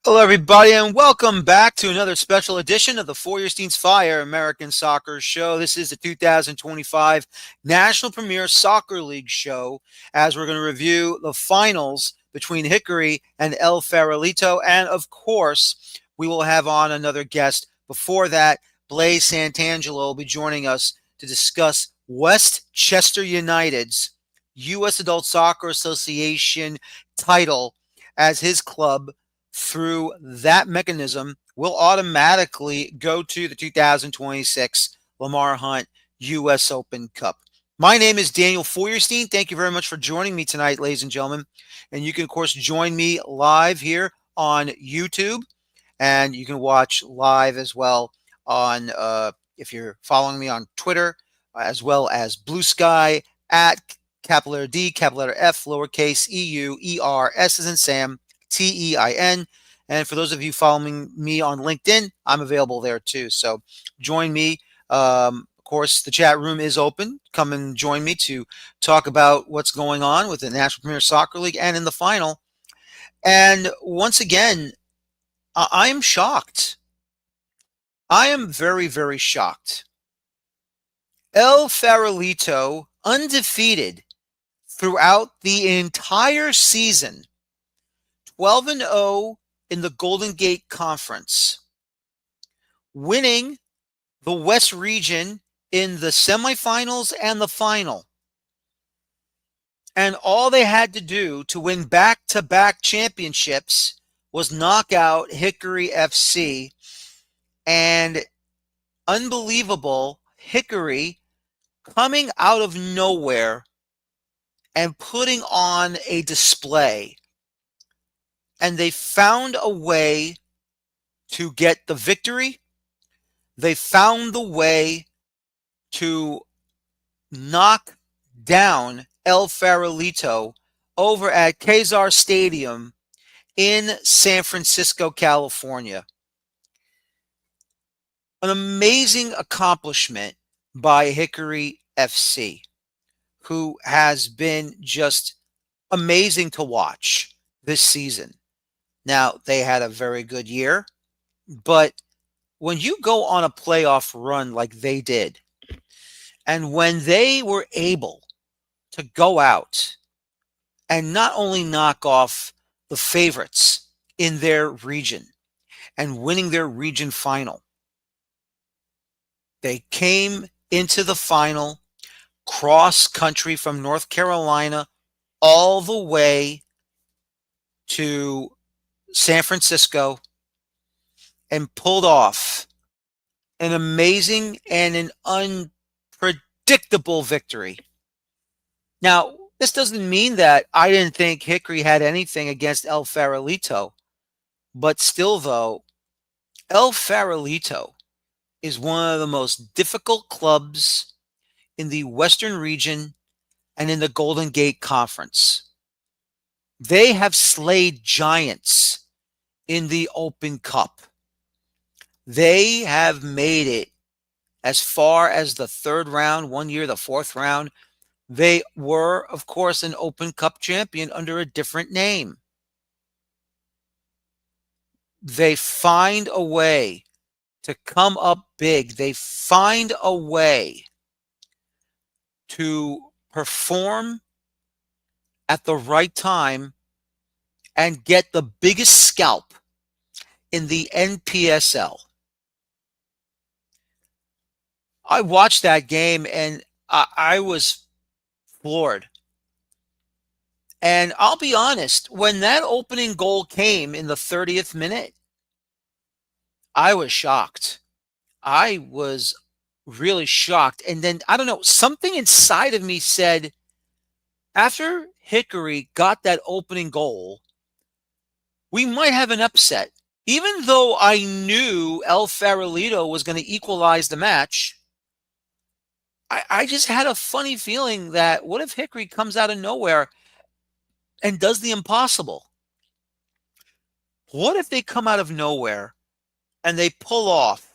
Hello, everybody, and welcome back to another special edition of the Feuerstein's Fire American Soccer Show. This is the 2025 National Premier Soccer League show, as we're going to review the finals between Hickory and El Farolito. And, of course, we will have on another guest. Before that, Blaise Santangelo will be joining us to discuss Westchester United's U.S. Adult Soccer Association title as his club through that mechanism will automatically go to the 2026 Lamar Hunt U.S. Open Cup. My name is Daniel Feuerstein. Thank you very much for joining me tonight, ladies and gentlemen. And you can, of course, join me live here on YouTube. And you can watch live as well on, if you're following me on Twitter, as well as Blue Sky at capital letter D, capital letter F, lowercase EUER, S as in Sam, TEIN. And for those of you following me on LinkedIn, I'm available there too. So join me. Of course, the chat room is open. Come and join me to talk about what's going on with the National Premier Soccer League and in the final. And once again, I am shocked. I am very, very shocked. El Farolito, undefeated throughout the entire season, 12-0 in the Golden Gate Conference, winning the West region in the semifinals and the final. And all they had to do to win back-to-back championships was knock out Hickory FC. And unbelievable, Hickory coming out of nowhere and putting on a display. And they found a way to get the victory. They found the way to knock down El Farolito over at Kezar Stadium in San Francisco, California. An amazing accomplishment by Hickory FC, who has been just amazing to watch this season. Now, they had a very good year, but when you go on a playoff run like they did, and when they were able to go out and not only knock off the favorites in their region and winning their region final, they came into the final cross country from North Carolina all the way to San Francisco and pulled off an amazing and an unpredictable victory. Now, this doesn't mean that I didn't think Hickory had anything against El Farolito, but still, though, El Farolito is one of the most difficult clubs in the Western region and in the Golden Gate Conference. They have slayed giants in the Open Cup. They have made it as far as the third round, one year, the fourth round. They were, of course, an Open Cup champion under a different name. They find a way to come up big. They find a way to perform at the right time and get the biggest scalp in the NPSL. I watched that game and I was floored. And I'll be honest, when that opening goal came in the 30th minute, I was shocked. I was really shocked. And then, I don't know, something inside of me said, after Hickory got that opening goal, we might have an upset. Even though I knew El Farolito was going to equalize the match, I just had a funny feeling that what if Hickory comes out of nowhere and does the impossible? What if they come out of nowhere and they pull off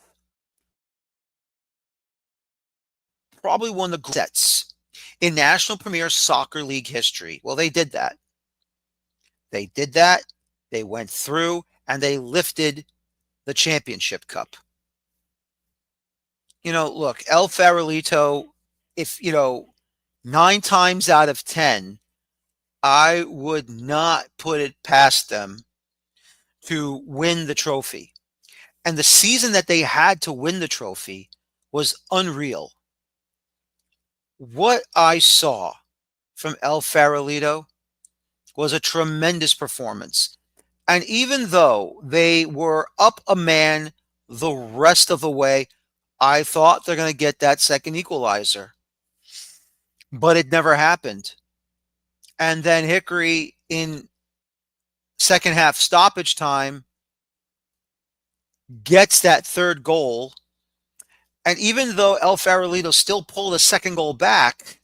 probably one of the sets in National Premier Soccer League history? Well, they did that. They did that, They went through and they lifted the championship cup. Look, El Farolito, if, 9 times out of 10, I would not put it past them to win the trophy. And the season that they had to win the trophy was unreal. What I saw from El Farolito was a tremendous performance. And even though they were up a man the rest of the way, I thought they're going to get that second equalizer. But it never happened. And then Hickory in second half stoppage time gets that third goal. And even though El Farolito still pulled a second goal back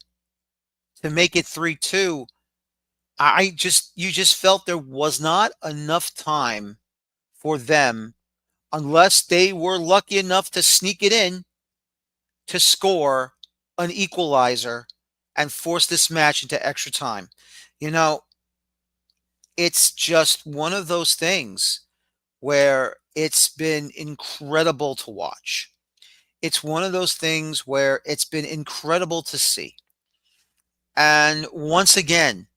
to make it 3-2, you just felt there was not enough time for them unless they were lucky enough to sneak it in to score an equalizer and force this match into extra time. You know, it's just one of those things where it's been incredible to watch. It's one of those things where it's been incredible to see. And once again,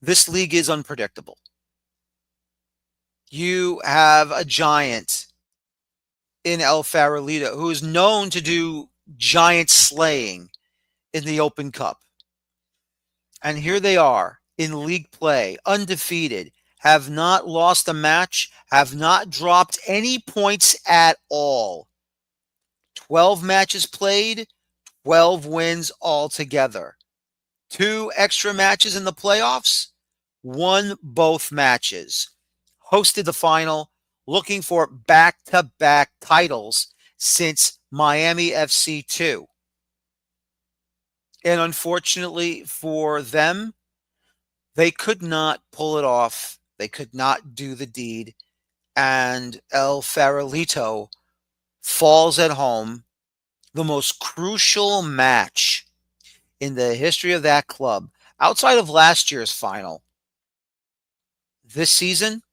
this league is unpredictable. You have a giant in El Farolito who is known to do giant slaying in the Open Cup. And here they are in league play, undefeated, have not lost a match, have not dropped any points at all. 12 matches played, 12 wins altogether. 2 extra matches in the playoffs, won both matches. Hosted the final, looking for back-to-back titles since Miami FC 2. And unfortunately for them, they could not pull it off. They could not do the deed. And El Farolito falls at home. The most crucial match in the history of that club, outside of last year's final. This season,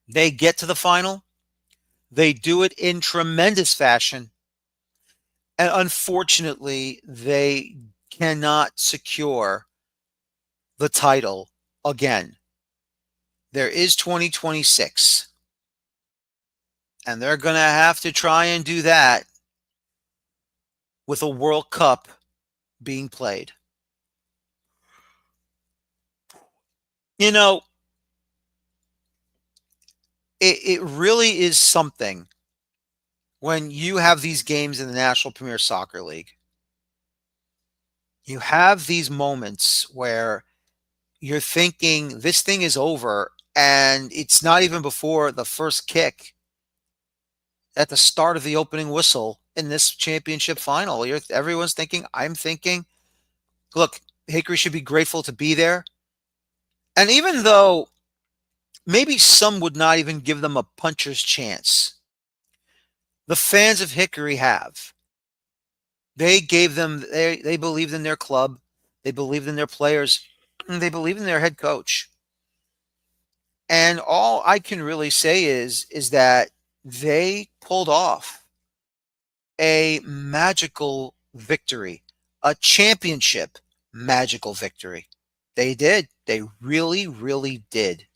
they get to the final. They do it in tremendous fashion. And unfortunately, they cannot secure the title again. There is 2026. And they're going to have to try and do that with a World Cup being played. You know, it really is something when you have these games in the National Premier Soccer League. You have these moments where you're thinking this thing is over, and it's not even before the first kick at the start of the opening whistle in this championship final. Everyone's thinking, I'm thinking, look, Hickory should be grateful to be there. And even though maybe some would not even give them a puncher's chance, the fans of Hickory have. They gave them, they believed in their club, they believed in their players, and they believed in their head coach. And all I can really say is that they pulled off a magical victory, a championship magical victory. They did. They really, really did.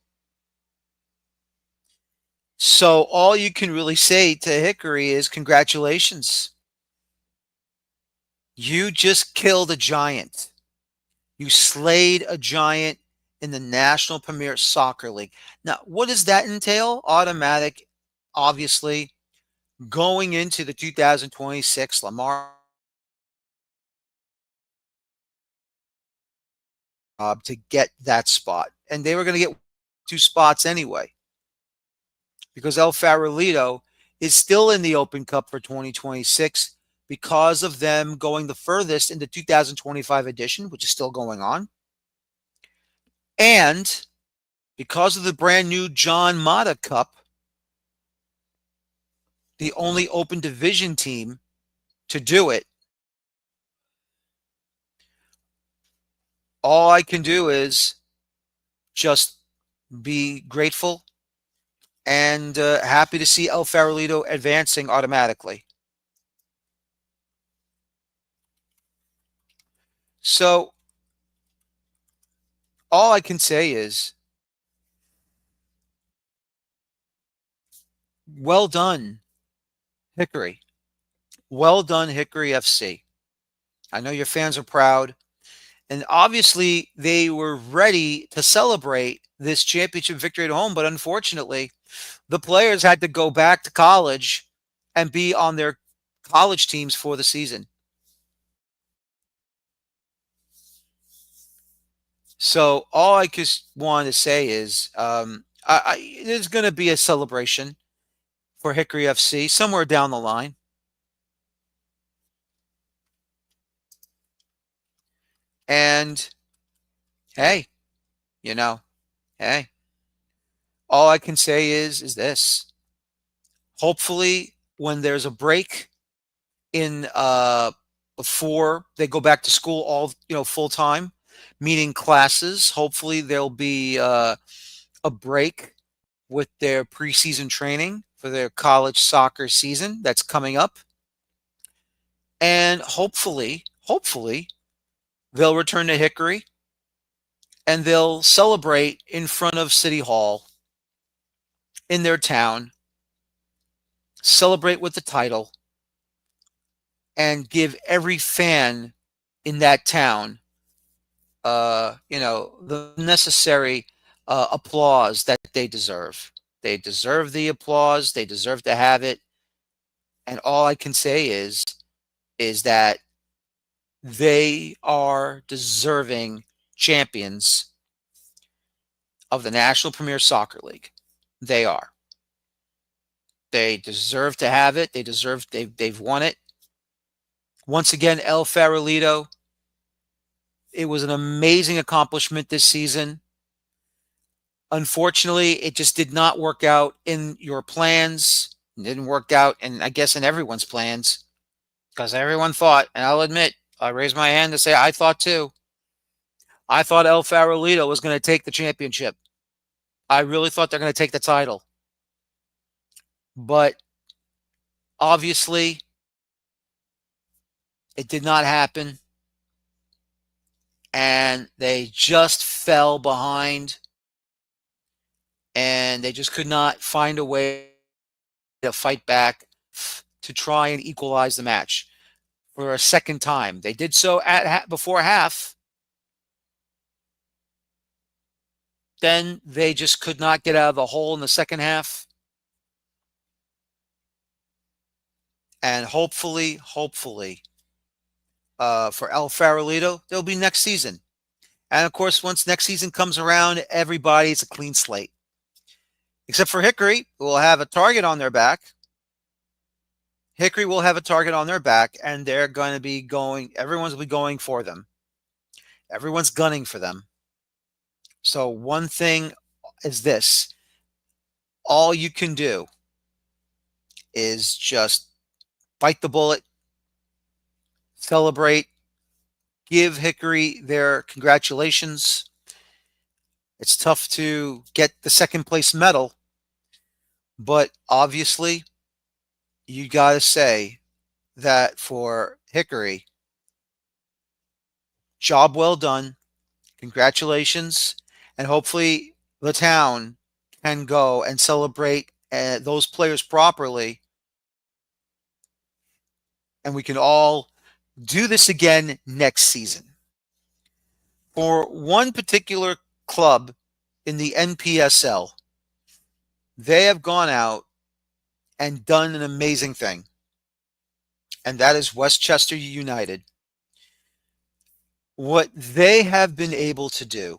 So all you can really say to Hickory is congratulations. You just killed a giant. You slayed a giant in the National Premier Soccer League. Now, what does that entail? Automatic, obviously, going into the 2026 Lamar to get that spot. And they were going to get 2 spots anyway, because El Farolito is still in the Open Cup for 2026 because of them going the furthest in the 2025 edition, which is still going on. And because of the brand new John Mata Cup, the only open division team to do it, all I can do is just be grateful and happy to see El Farolito advancing automatically. So all I can say is, well done, Hickory. Well done, Hickory FC. I know your fans are proud. And obviously, they were ready to celebrate this championship victory at home. But unfortunately, the players had to go back to college and be on their college teams for the season. So all I just want to say is there's going to be a celebration for Hickory FC somewhere down the line. And hey, you know, hey, all I can say is this. Hopefully, when there's a break in before they go back to school all full time, meaning classes, hopefully there'll be a break with their preseason training for their college soccer season that's coming up. And hopefully, they'll return to Hickory and they'll celebrate in front of City Hall in their town, celebrate with the title, and give every fan in that town, the necessary applause that they deserve. They deserve the applause. They deserve to have it. And all I can say is that they are deserving champions of the National Premier Soccer League. They are. They deserve to have it. They've won it. Once again, El Farolito. It was an amazing accomplishment this season. Unfortunately, it just did not work out in your plans. It didn't work out, and I guess in everyone's plans, because everyone thought, and I'll admit, I raised my hand to say I thought too. I thought El Farolito was going to take the championship. I really thought they're going to take the title. But obviously, it did not happen. And they just fell behind. And they just could not find a way to fight back to try and equalize the match for a second time. They did so before half. Then they just could not get out of the hole in the second half. And hopefully, for El Farolito, there'll be next season. And of course, once next season comes around, everybody's a clean slate. Except for Hickory, who will have a target on their back. Hickory will have a target on their back, and they're going to be everyone's will be going for them. Everyone's gunning for them. So one thing is this. All you can do is just bite the bullet, celebrate, give Hickory their congratulations. It's tough to get the second place medal, but obviously you got to say that for Hickory, job well done, congratulations, and hopefully the town can go and celebrate those players properly, and we can all do this again next season. For one particular club in the NPSL, they have gone out and done an amazing thing, and that is Westchester United. What they have been able to do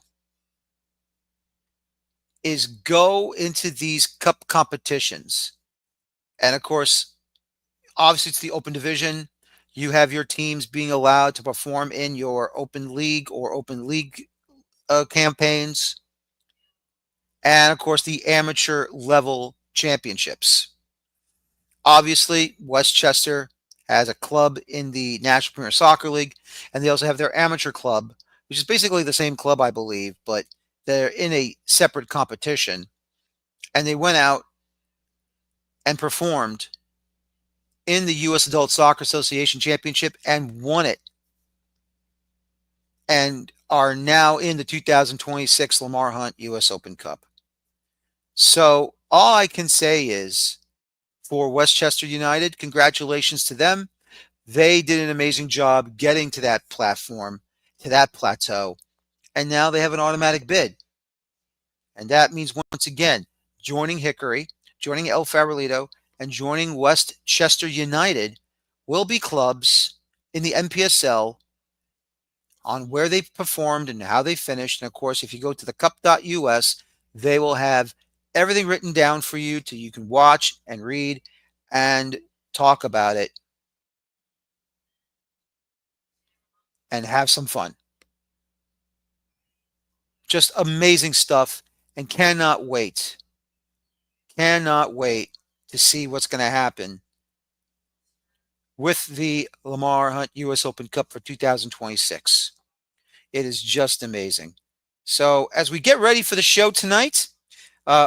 is go into these cup competitions. And of course, obviously it's the open division. You have your teams being allowed to perform in your open league or open league campaigns. And of course, the amateur level championships. Obviously, Westchester has a club in the National Premier Soccer League, and they also have their amateur club, which is basically the same club, I believe, but they're in a separate competition, and they went out and performed in the U.S. Adult Soccer Association Championship and won it, and are now in the 2026 Lamar Hunt U.S. Open Cup. So all I can say is, for Westchester United, congratulations to them. They did an amazing job getting to that platform, to that plateau, and now they have an automatic bid. And that means, once again, joining Hickory, joining El Farolito, and joining Westchester United will be clubs in the NPSL on where they've performed and how they finished. And of course, if you go to the cup.us, they will have everything written down for you so you can watch and read and talk about it and have some fun. Just amazing stuff, and cannot wait to see what's going to happen with the Lamar Hunt U.S. Open Cup for 2026. It is just amazing. So as we get ready for the show tonight,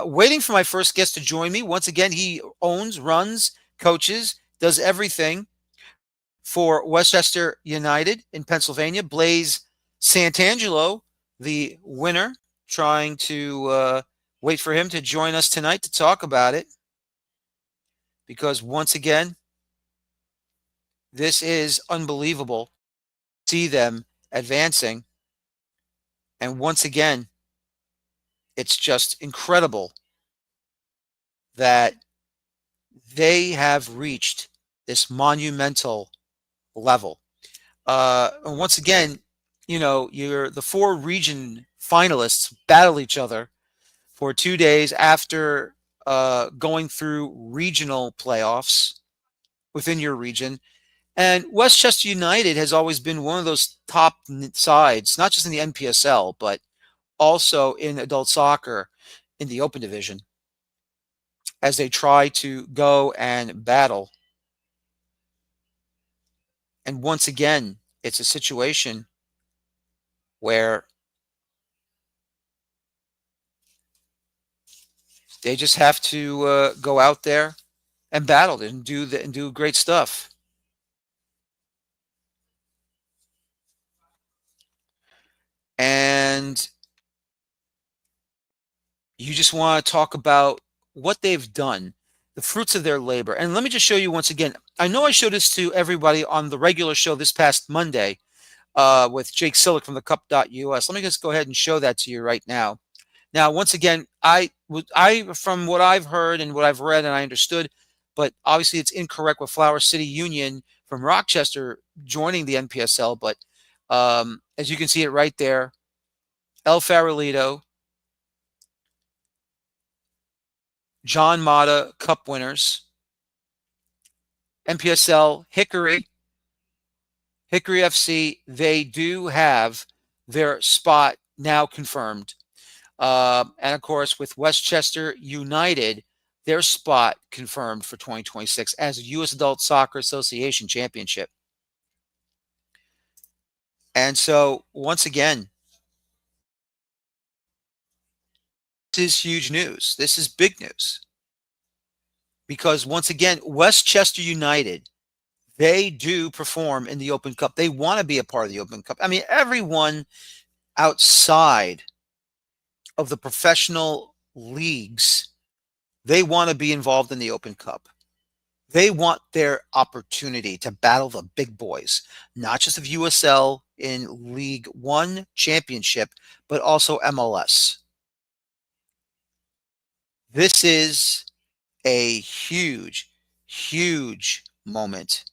waiting for my first guest to join me. Once again, he owns, runs, coaches, does everything for Westchester United in Pennsylvania. Blaise Santangelo, the winner, trying to wait for him to join us tonight to talk about it. Because once again, this is unbelievable to see them advancing. And once again, it's just incredible that they have reached this monumental level. Once again, the four region finalists battle each other for 2 days after going through regional playoffs within your region. And Westchester United has always been one of those top sides, not just in the NPSL, but also in adult soccer in the Open Division, as they try to go and battle. And once again, it's a situation where they just have to go out there and battle and do great stuff. And you just want to talk about what they've done, the fruits of their labor. And let me just show you once again. I know I showed this to everybody on the regular show this past Monday with Jake Sillick from the cup.us. Let me just go ahead and show that to you right now. Now, once again, I from what I've heard and what I've read and I understood, but obviously it's incorrect with Flower City Union from Rochester joining the NPSL. But as you can see it right there, El Farolito, John Mata Cup winners, NPSL Hickory FC, they do have their spot now confirmed. And of course, with Westchester United, their spot confirmed for 2026 as a U.S. Adult Soccer Association Championship. And so, once again, this is huge news. This is big news. Because once again, Westchester United, they do perform in the Open Cup. They want to be a part of the Open Cup. I mean, everyone outside of the professional leagues, they want to be involved in the Open Cup. They want their opportunity to battle the big boys, not just of USL in League One Championship, but also MLS. This is a huge, huge moment.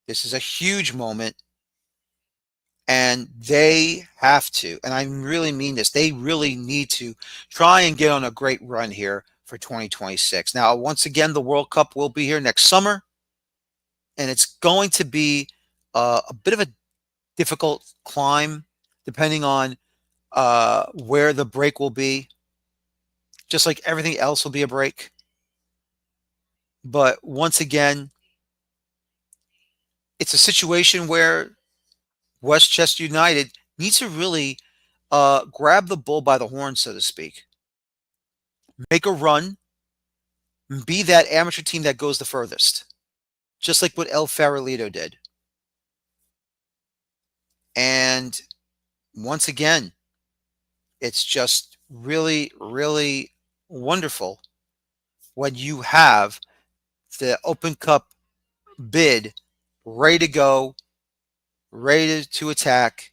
This is a huge moment. And they have to, and I really mean this, they really need to try and get on a great run here for 2026. Now, once again, the World Cup will be here next summer, and it's going to be a bit of a difficult climb depending on where the break will be. Just like everything else will be a break. But once again, it's a situation where Westchester United needs to really grab the bull by the horn, so to speak. Make a run. Be that amateur team that goes the furthest, just like what El Farolito did. And once again, it's just really, really wonderful when you have the Open Cup bid ready to go, ready to attack,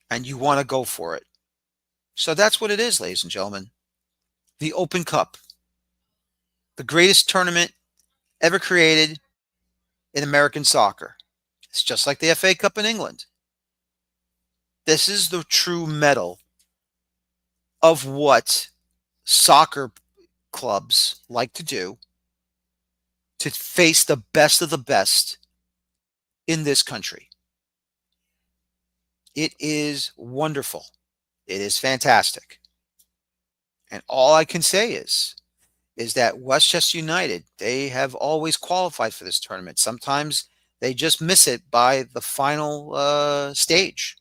and you want to go for it. So that's what it is, ladies and gentlemen. The Open Cup, the greatest tournament ever created in American soccer. It's just like the FA Cup in England. This is the true medal of what soccer clubs like to do to face the best of the best in this country. It is wonderful. It is fantastic. And all I can say is that Westchester United, they have always qualified for this tournament. Sometimes they just miss it by the final stage.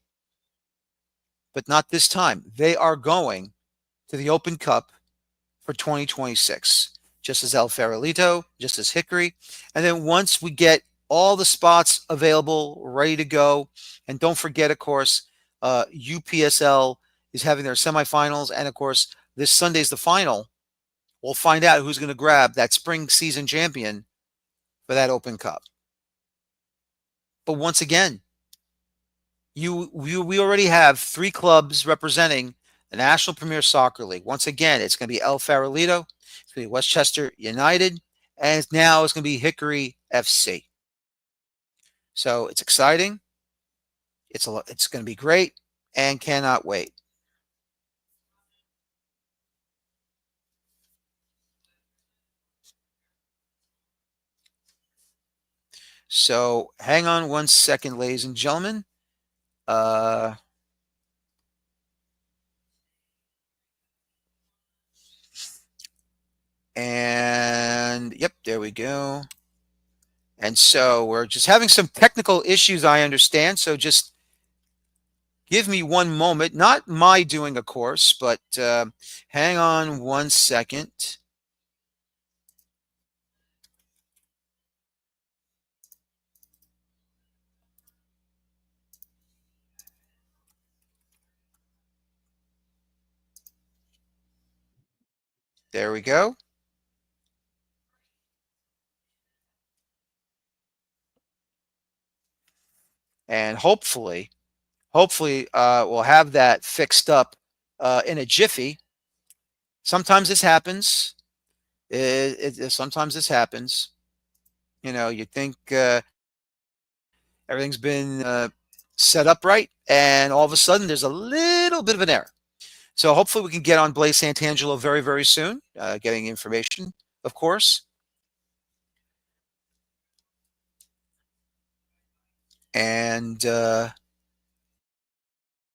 But not this time. They are going to the Open Cup for 2026, just as El Farolito, just as Hickory. And then once we get all the spots available, ready to go, and don't forget, of course, UPSL is having their semifinals. And of course, this Sunday's the final. We'll find out who's going to grab that spring season champion for that Open Cup. But once again, we already have 3 clubs representing the National Premier Soccer League. Once again, it's going to be El Farolito, it's going to be Westchester United, and now it's going to be Hickory FC. So it's exciting. It's going to be great, and cannot wait. So hang on one second, ladies and gentlemen. And yep, there we go. And so we're just having some technical issues, I understand. So just give me one moment. Not my doing, of course, but hang on one second. There we go. And hopefully, we'll have that fixed up in a jiffy. Sometimes this happens. Sometimes this happens. You know, you think everything's been set up right, and all of a sudden there's a little bit of an error. So hopefully we can get on Blaise Santangelo very, very soon, getting information, of course. And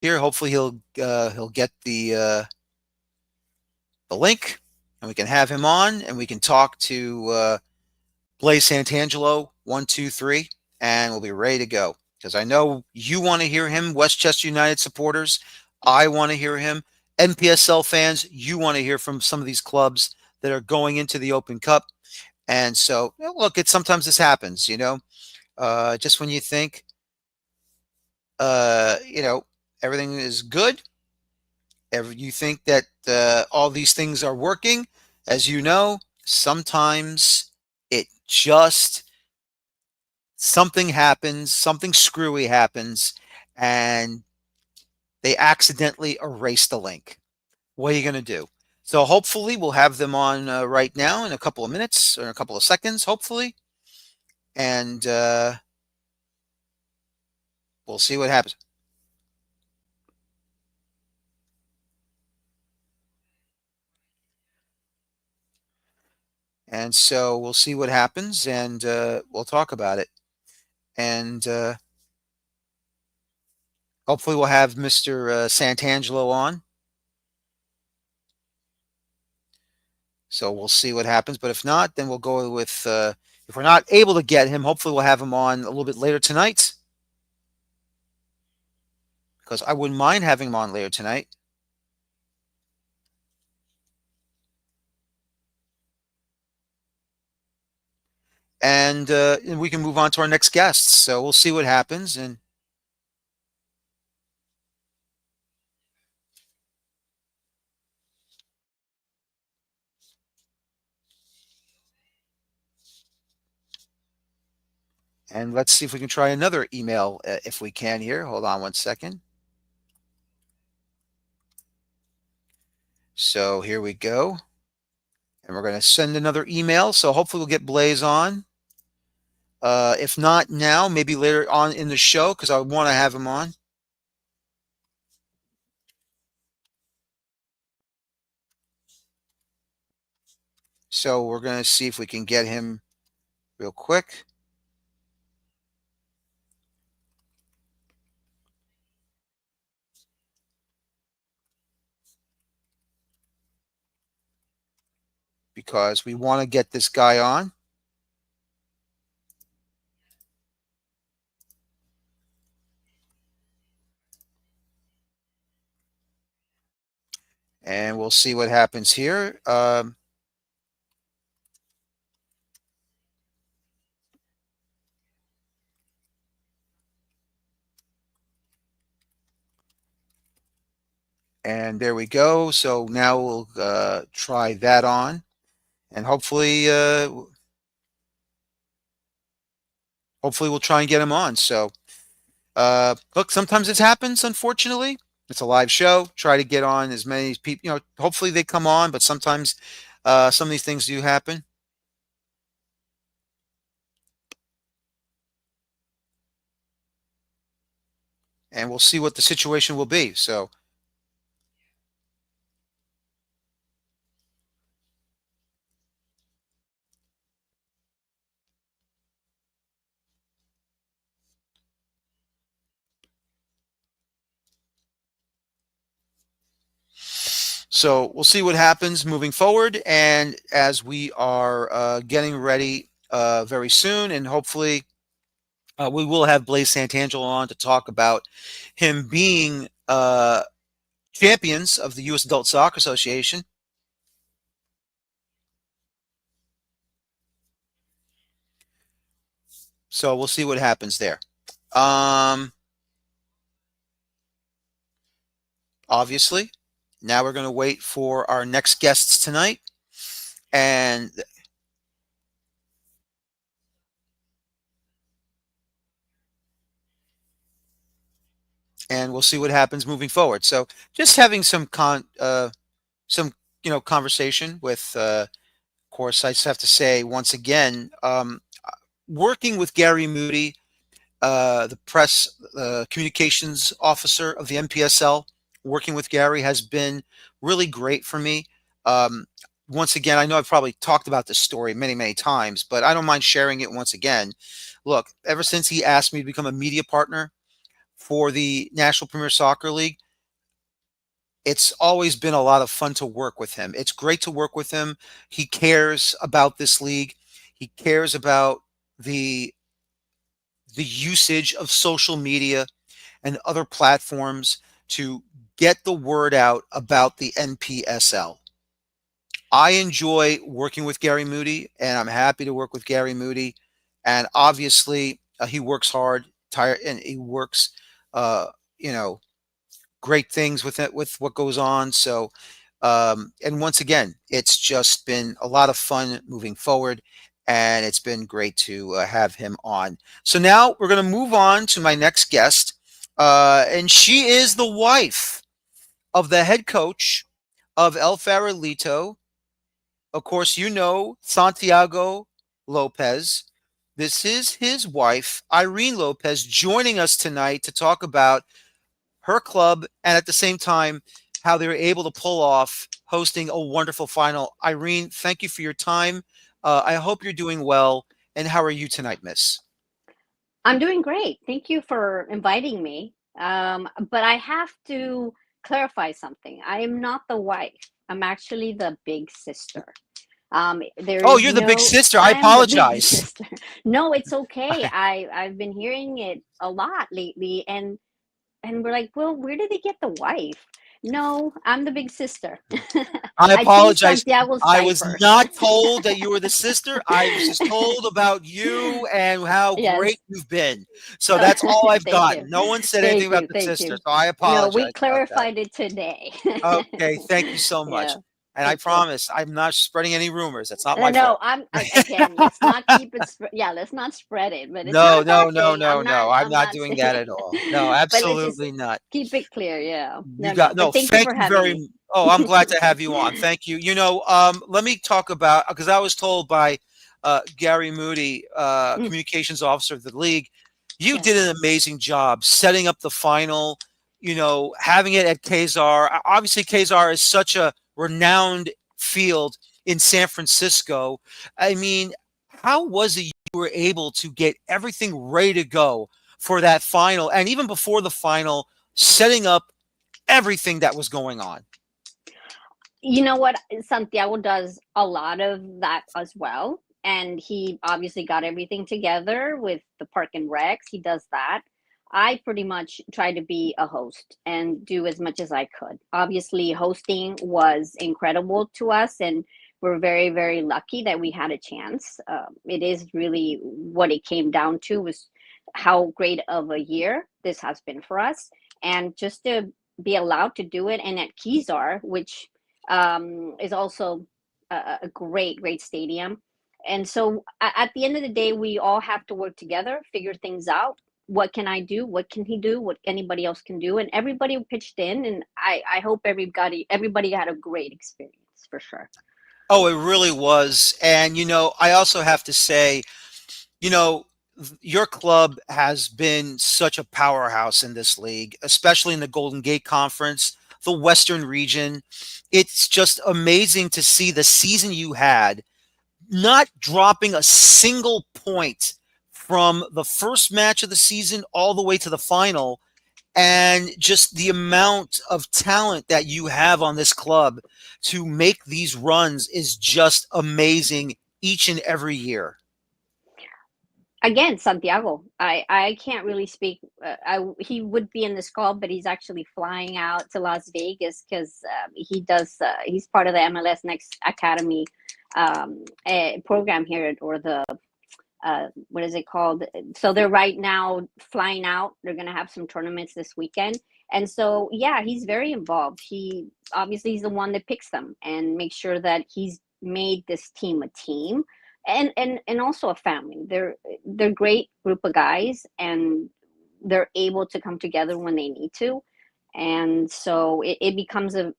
here, hopefully he'll get the link, and we can have him on, and we can talk to Blaise Santangelo 1, 2, 3, and we'll be ready to go. Because I know you want to hear him, Westchester United supporters. I want to hear him. NPSL fans, you want to hear from some of these clubs that are going into the Open Cup. And so, look, sometimes this happens, just when you think, everything is good, you think that all these things are working, as you know, sometimes it just, something happens, something screwy happens, and they accidentally erase the link. What are you going to do? So hopefully we'll have them on right now in a couple of minutes or a couple of seconds, hopefully. And we'll see what happens. And so we'll see what happens, and we'll talk about it. And hopefully we'll have Mr. Santangelo on. So we'll see what happens. But if not, then we'll go with, if we're not able to get him, hopefully we'll have him on a little bit later tonight. because I wouldn't mind having him on later tonight. And we can move on to our next guests. So we'll see what happens. And let's see if we can try another email if we can here. Hold on one second. So here we go. And we're going to send another email. So hopefully we'll get Blaise on. If not now, maybe later on in the show, because I want to have him on. So we're going to see if we can get him real quick. Because we want to get this guy on. And we'll see what happens here. And there we go. So now we'll try that on. And hopefully we'll try and get him on. So look, sometimes it happens, unfortunately. It's a live show. Try to get on as many people, hopefully they come on, but sometimes some of these things do happen. And we'll see what the situation will be. So we'll see what happens moving forward. And as we are getting ready very soon, and hopefully we will have Blaise Santangelo on to talk about him being champions of the U.S. Adult Soccer Association. So we'll see what happens there. Obviously, now we're going to wait for our next guests tonight. And we'll see what happens moving forward. So just having some conversation with of course, I just have to say once again, working with Gary Moody, the press communications officer of the NPSL, working with Gary has been really great for me. Once again, I know I've probably talked about this story many, many times, but I don't mind sharing it once again. Look, ever since he asked me to become a media partner for the National Premier Soccer League, it's always been a lot of fun to work with him. It's great to work with him. He cares about this league. He cares about the usage of social media and other platforms to get the word out about the NPSL. I enjoy working with Gary Moody, and I'm happy to work with Gary Moody. And obviously, he works hard, and he works, uh, you know, great things with it, with what goes on. So, and once again, it's just been a lot of fun moving forward, and it's been great to have him on. So now we're going to move on to my next guest, and she is the wife of the head coach of El Farolito. Of course, Santangelo Lopez. This is his wife, Irene Lopez, joining us tonight to talk about her club, and at the same time, how they were able to pull off hosting a wonderful final. Irene, thank you for your time. I hope you're doing well. And how are you tonight, miss? I'm doing great. Thank you for inviting me. But I have to clarify something. I am not the wife. I'm actually the big sister. There Oh, is you're the big no, sister. I I am the big apologize. sister. No, it's okay. I've been hearing it a lot lately, and And we're like, well, where did they get the wife? No, I'm the big sister. I I changed apologize. Santiago's I was diaper. not told that you were the sister. I was just told about you and how Yes. great you've been. So that's all I've Thank you. gotten. No one said anything Thank about you. the Thank sister. you. So I No, we apologize about that. clarified it today. Okay, thank you so much. Yeah. And I Okay. promise I'm not spreading any rumors. That's not my No, fault. again, let's not keep it, yeah, let's not spread it, but it's not No, a no, bad no, thing. no, no. I'm I'm not not doing saying, that at all. No, but let's just absolutely not. keep it clear. Yeah. You No, no, got but no. thank you Thank for you having very. me. Oh, I'm glad to have you on. Thank you. Let me talk about because I was told by Gary Moody, Mm, communications officer of the league, you did yes. an amazing job setting up the final. Having it at Kazar. Obviously, Kazar is such a renowned field in San Francisco. I mean, how was it you were able to get everything ready to go for that final, and even before the final, setting up everything that was going on? You know what? Santiago does a lot of that as well. And he obviously got everything together with the park and recs. He does that. I pretty much try to be a host and do as much as I could. Obviously, hosting was incredible to us, and we're very, very lucky that we had a chance. It is really what it came down to was how great of a year this has been for us, and just to be allowed to do it, and at Kezar, which is also a great, great stadium. And so at the end of the day, we all have to work together, figure things out. What can I do? What can he do? What anybody else can do? And everybody pitched in, and I hope everybody had a great experience for sure. Oh, it really was. And, I also have to say, you know, your club has been such a powerhouse in this league, especially in the Golden Gate Conference, the Western region. It's just amazing to see the season you had, not dropping a single point from the first match of the season all the way to the final, and just the amount of talent that you have on this club to make these runs is just amazing each and every year. Again, Santiago. I can't really speak. He would be in this call, but he's actually flying out to Las Vegas because he does. He's part of the MLS Next Academy program here, or the what is it called? So they're right now flying out. They're going to have some tournaments this weekend. And so, yeah, he's very involved. He obviously he's the one that picks them and makes sure that he's made this team a team, and also a family. They're great group of guys, and they're able to come together when they need to. And so it becomes a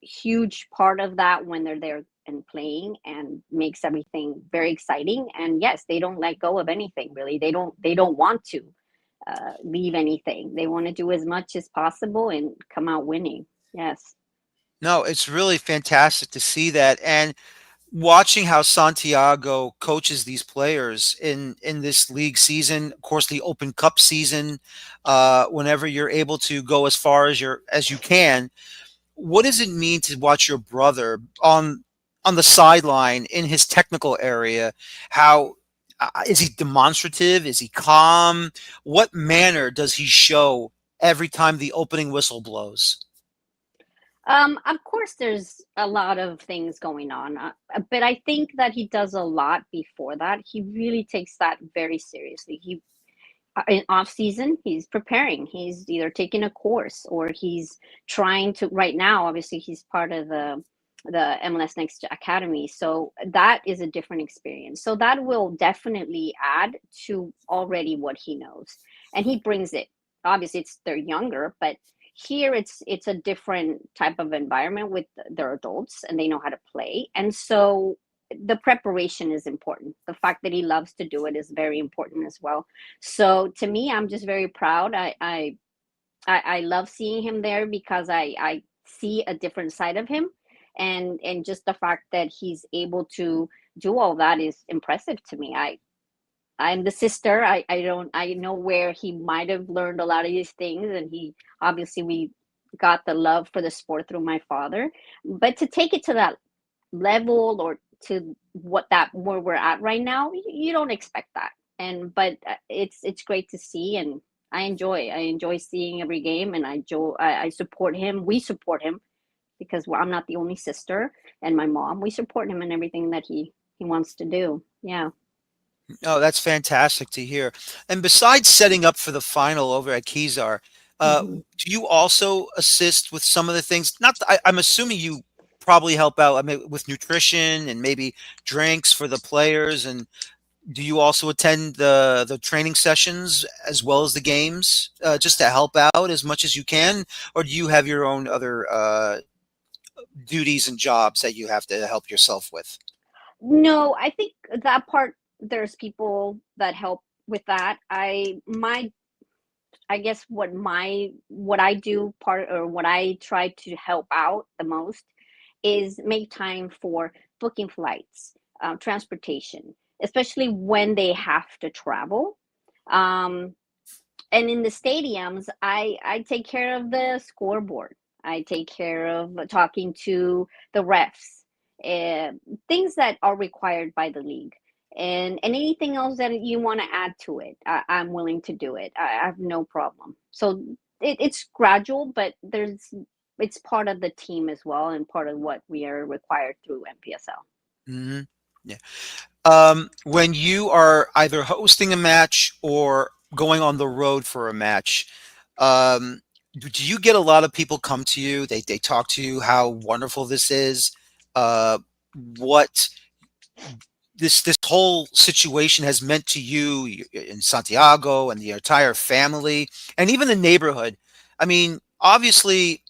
huge part of that when they're there and playing, and makes everything very exciting. And yes, they don't let go of anything really. They don't want to leave anything. They want to do as much as possible and come out winning. Yes. No, it's really fantastic to see that. And watching how Santiago coaches these players in this league season, of course, the Open Cup season, whenever you're able to go as far as you can, what does it mean to watch your brother on the sideline in his technical area? How is he demonstrative? Is he calm? What manner does he show every time the opening whistle blows? Of course, there's a lot of things going on, but I think that he does a lot before that. He really takes that very seriously. In off season, he's preparing. He's either taking a course, or he's trying to. Right now, obviously, he's part of the MLS Next Academy, so that is a different experience. So that will definitely add to already what he knows, and he brings it. Obviously, they're younger, but here it's a different type of environment with their adults, and they know how to play, and so the preparation is important. The fact that he loves to do it is very important as well. So to me, I'm just very proud. I love seeing him there because I see a different side of him, and just the fact that he's able to do all that is impressive to me. I'm the sister. I know where he might have learned a lot of these things, and he obviously we got the love for the sport through my father. But to take it to that level, or to what that where we're at right now, you don't expect that. And but it's great to see, and I enjoy seeing every game, and I support him. We support him because I'm not the only sister, and my mom. We support him in everything that he wants to do. Yeah. Oh, that's fantastic to hear. And besides setting up for the final over at Kezar, Hmm. do you also assist with some of the things? Not, I'm assuming you probably help out, I mean, with nutrition and maybe drinks for the players. And do you also attend the training sessions as well as the games, just to help out as much as you can, or do you have your own other duties and jobs that you have to help yourself with? No, I think that part, there's people that help with that. I guess what I do part, or what I try to help out the most, is make time for booking flights, transportation, especially when they have to travel. Um, and in the stadiums, I take care of the scoreboard. I take care of talking to the refs, uh, things that are required by the league, and anything else that you want to add to it, I'm willing to do it. I have no problem. So it's gradual, but it's part of the team as well, and part of what we are required through NPSL. Hmm. Yeah. When you are either hosting a match or going on the road for a match, um, do you get a lot of people come to you? They talk to you how wonderful this is, uh, what this whole situation has meant to you in Santiago and the entire family and even the neighborhood. I mean, obviously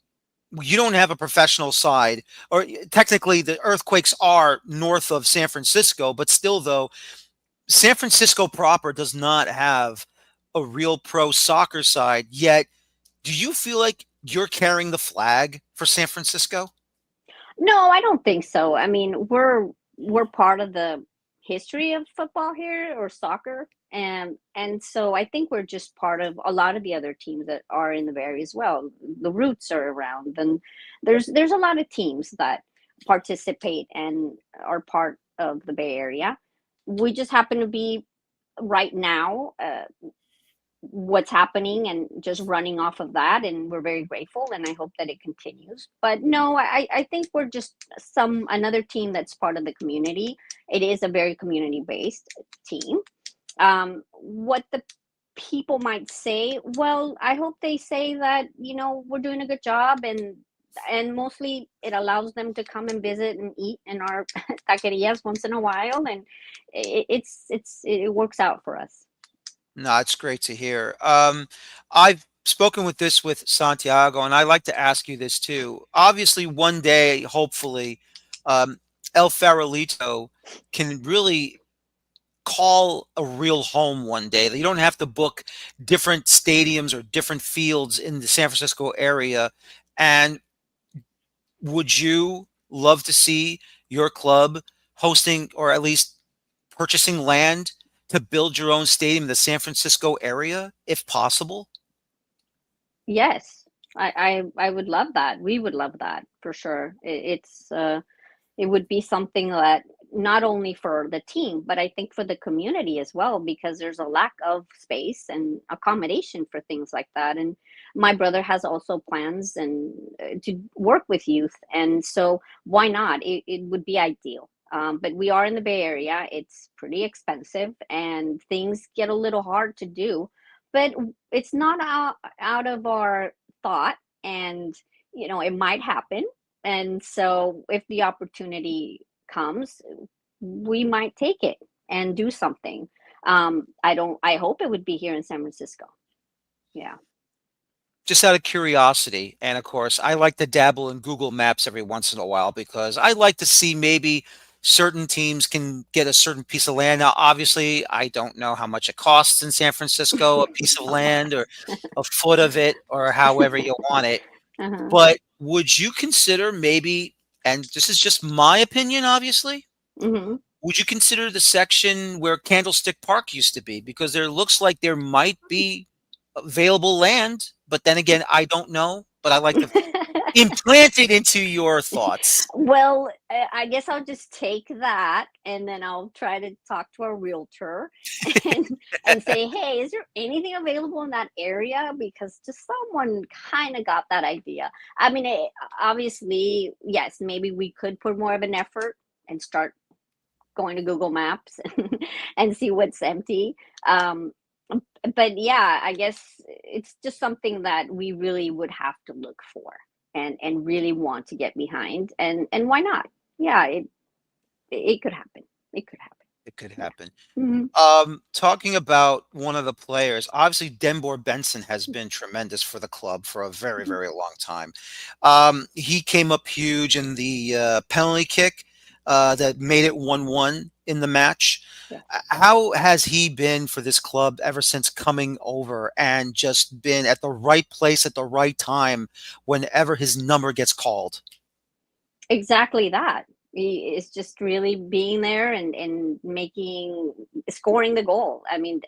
you don't have a professional side, or technically the earthquakes are north of San Francisco, but still though, San Francisco proper does not have a real pro soccer side yet. Do you feel like you're carrying the flag for San Francisco? No, I don't think so. I mean, we're part of the history of football here, or soccer, and so I think we're just part of a lot of the other teams that are in the Bay Area as well. The roots are around, and there's a lot of teams that participate and are part of the Bay Area. We just happen to be right now, what's happening, and just running off of that, and we're very grateful, and I hope that it continues. But no, I think we're just some another team that's part of the community. It is a very community based team. What the people might say, well, I hope they say that, we're doing a good job, and mostly it allows them to come and visit and eat in our taquerias once in a while, and it works out for us. No, it's great to hear. I've spoken with Santiago, and I like to ask you this too. Obviously, one day, hopefully, um, El Farolito can really call a real home one day. You don't have to book different stadiums or different fields in the San Francisco area. And would you love to see your club hosting or at least purchasing land to build your own stadium in the San Francisco area, if possible? Yes, I would love that. We would love that for sure. It would be something that, not only for the team, but I think for the community as well, because there's a lack of space and accommodation for things like that. And my brother has also plans and to work with youth, and so why not? It would be ideal. But we are in the Bay Area. It's pretty expensive, and things get a little hard to do. But it's not out of our thought, and it might happen. And so if the opportunity comes, we might take it and do something. I hope it would be here in San Francisco. Yeah. Just out of curiosity, and of course, I like to dabble in Google Maps every once in a while because I like to see maybe certain teams can get a certain piece of land. Now, obviously, I don't know how much it costs in San Francisco, a piece of land or a foot of it, or however you want it. Uh-huh. But would you consider maybe, and this is just my opinion, obviously, Hmm. would you consider the section where Candlestick Park used to be? Because there looks like there might be available land, but then again, I don't know. But I like to think. implanted into your thoughts. Well, I guess I'll just take that and then I'll try to talk to a realtor and say, "Hey, is there anything available in that area?" Because just someone kind of got that idea. I mean, obviously, yes, maybe we could put more of an effort and start going to Google Maps and see what's empty. Um, but yeah, I guess it's just something that we really would have to look for and really want to get behind. And why not? Yeah, it could happen. It could happen. It could Yeah. happen. Hmm. Talking about one of the players, obviously Denbor Benson has been tremendous for the club for a very, Hmm. very long time. He came up huge in the penalty kick that made it 1-1 in the match. Yeah. How has he been for this club ever since coming over and just been at the right place at the right time whenever his number gets called? Exactly that. He is just really being there and making scoring the goal. I mean,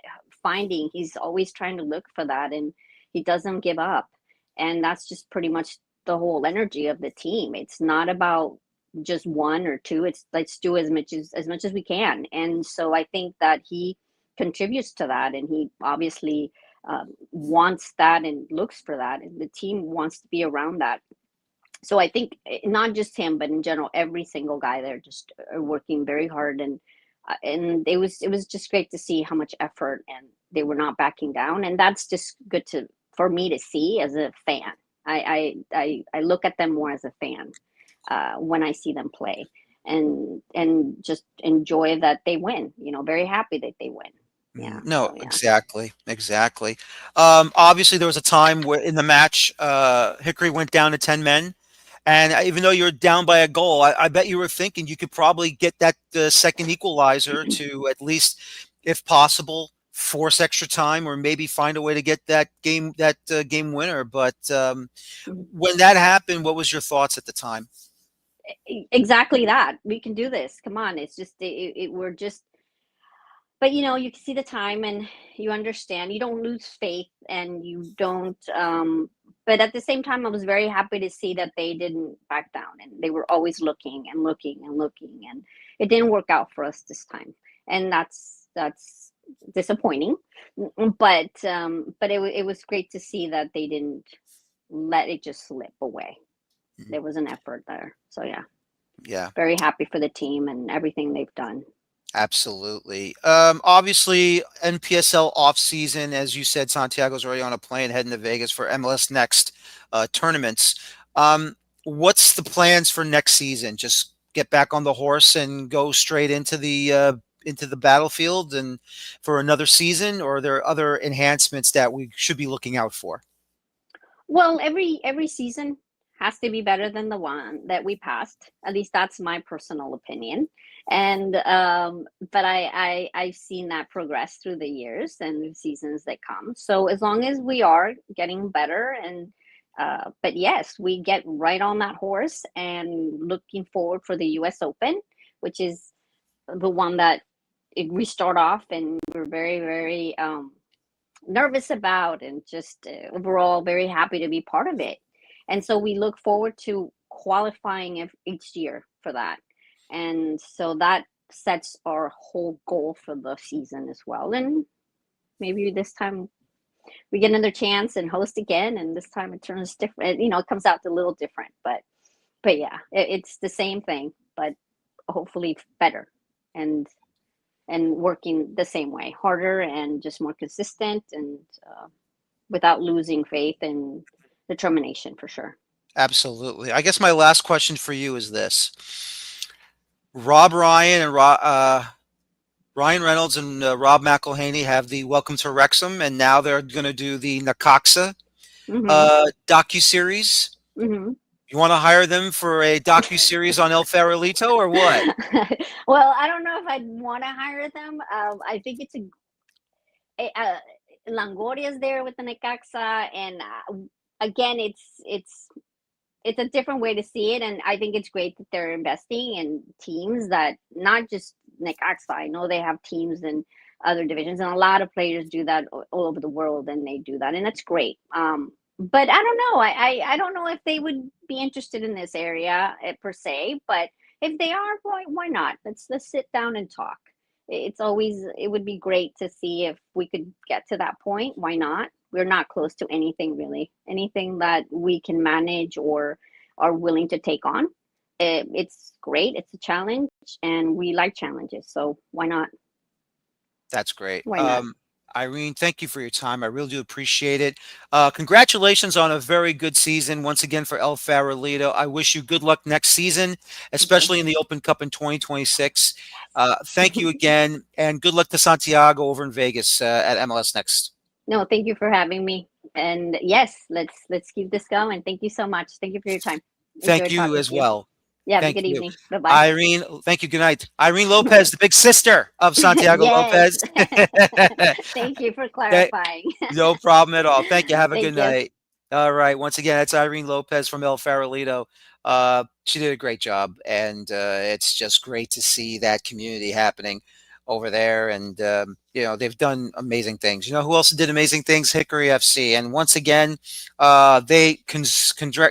finding he's always trying to look for that and he doesn't give up. And that's just pretty much the whole energy of the team. It's not about just one or two. It's let's do as much as we can. And so I think that he contributes to that and he obviously wants that and looks for that and the team wants to be around that. So I think not just him, but in general, every single guy there just are working very hard, and it was just great to see how much effort and they were not backing down, and that's just good to for me to see as a fan. I look at them more as a fan when I see them play, and just enjoy that they win. Very happy that they win. Yeah. No, So yeah. exactly, exactly. Obviously, there was a time where in the match, Hickory went down to 10 men. And even though you're down by a goal, I bet you were thinking you could probably get that second equalizer to at least, if possible, force extra time or maybe find a way to get that game winner. But when that happened, what was your thoughts at the time? Exactly that. We can do this. Come on. It's just we're just but you can see the time and you understand you don't lose faith and you don't but at the same time I was very happy to see that they didn't back down and they were always looking and looking and looking and it didn't work out for us this time and that's disappointing. But it was great to see that they didn't let it just slip away. Mhm. There was an effort there, so yeah, Yeah. very happy for the team and everything they've done. Absolutely. Obviously, NPSL off season, as you said, Santiago's already on a plane heading to Vegas for MLS Next tournaments. What's the plans for next season? Just get back on the horse and go straight into the battlefield and for another season, or are there other enhancements that we should be looking out for? Well, every season has to be better than the one that we passed. At least that's my personal opinion. And but I've seen that progress through the years and the seasons that come. So as long as we are getting better and but yes, we get right on that horse and looking forward for the US Open, which is the one that we start off and we're very, very nervous about and just overall very happy to be part of it. And so we look forward to qualifying each year for that. And so that sets our whole goal for the season as well. And maybe this time we get another chance and host again. And this time it turns different. It comes out a little different. But yeah, it's the same thing, but hopefully better. And working the same way, harder and just more consistent and without losing faith and determination for sure. Absolutely. I guess my last question for you is this: Rob Ryan and Ryan Reynolds and Rob McElhaney have the Welcome to Wrexham, and now they're going to do the Necaxa Hmm. docu series. Hmm. You want to hire them for a docu series on El Farolito or what? Well, I don't know if I'd want to hire them. I think it's a Langoria's there with the Necaxa, and again, it's a different way to see it, and I think it's great that they're investing in teams that not just Necaxa. I know they have teams in other divisions, and a lot of players do that all over the world, and they do that, and that's great. But I don't know. I don't know if they would be interested in this area per se. But if they are, why not? Let's sit down and talk. It would be great to see if we could get to that point. Why not? We're not close to anything really. Anything that we can manage or are willing to take on. It's great. It's a challenge, and we like challenges. So why not? That's great. Why not? Irene, thank you for your time. I really do appreciate it. Congratulations on a very good season once again for El Farolito. I wish you good luck next season, Thank you. especially in the Open Cup in 2026. Thank you again, and good luck to Santiago over in Vegas at MLS Next. No, thank you for having me. And yes, let's keep this going. Thank you so much. Thank you for your time. Thank Enjoyed you talking as to you. well. You have a Thank good you. evening. Bye bye. Irene, thank you. Good night. Irene Lopez, the big sister of Santiago Yes. Lopez. Thank you for Th- clarifying. No problem at all. Thank you. Have a good Thank you. night. All right. Once again, that's Irene Lopez from El Farolito. She did a great job, and it's just great to see that community happening over there. And they've done amazing things. You know who else did amazing things? Hickory FC. And once again,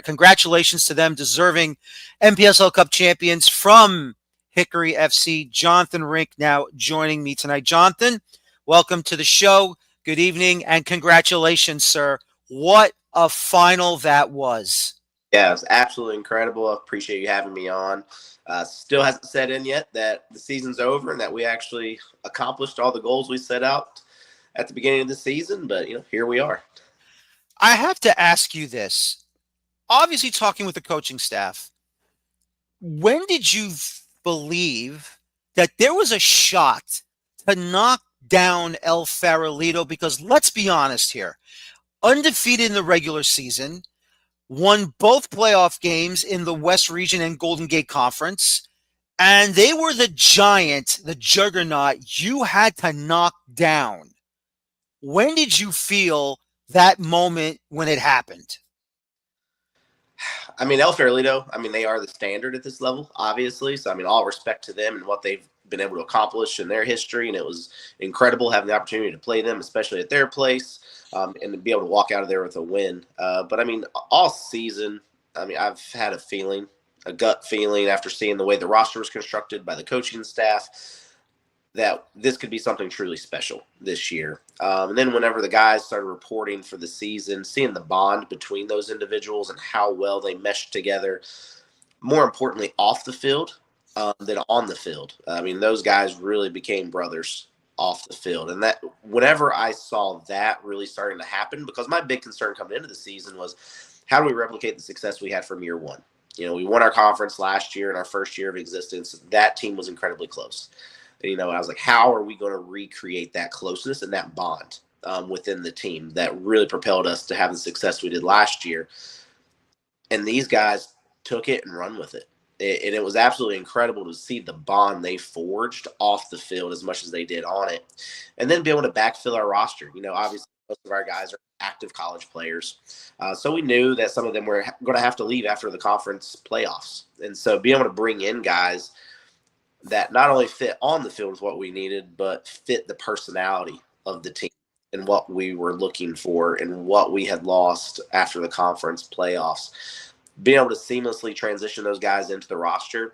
congratulations to them, deserving NPSL Cup champions from Hickory FC. Jonathan Rink now joining me tonight. Jonathan, welcome to the show. Good evening and congratulations, sir. What a final that was. Yeah, it was absolutely incredible. I appreciate you having me on. Still hasn't set in yet that the season's over and that we actually accomplished all the goals we set out at the beginning of the season. But here we are. I have to ask you this. Obviously, talking with the coaching staff, when did you believe that there was a shot to knock down El Farolito? Because let's be honest here, undefeated in the regular season, won both playoff games in the West Region and Golden Gate Conference, and they were the giant, the juggernaut you had to knock down. When did you feel that moment when it happened? I mean, El Farolito, they are the standard at this level, obviously. So, all respect to them and what they've been able to accomplish in their history. And it was incredible having the opportunity to play them, especially at their place, and to be able to walk out of there with a win. But, all season, I've had a gut feeling after seeing the way the roster was constructed by the coaching staff that this could be something truly special this year. And then whenever the guys started reporting for the season, seeing the bond between those individuals and how well they meshed together, more importantly, off the field than on the field. Those guys really became brothers off the field. And that whenever I saw that really starting to happen, because my big concern coming into the season was how do we replicate the success we had from year one? We won our conference last year in our first year of existence. That team was incredibly close. I was like, how are we going to recreate that closeness and that bond within the team that really propelled us to have the success we did last year? And these guys took it and run with it. And it was absolutely incredible to see the bond they forged off the field as much as they did on it. And then be able to backfill our roster. Obviously, most of our guys are active college players. So we knew that some of them were going to have to leave after the conference playoffs. And so being able to bring in guys that not only fit on the field with what we needed, but fit the personality of the team and what we were looking for and what we had lost after the conference playoffs. Being able to seamlessly transition those guys into the roster,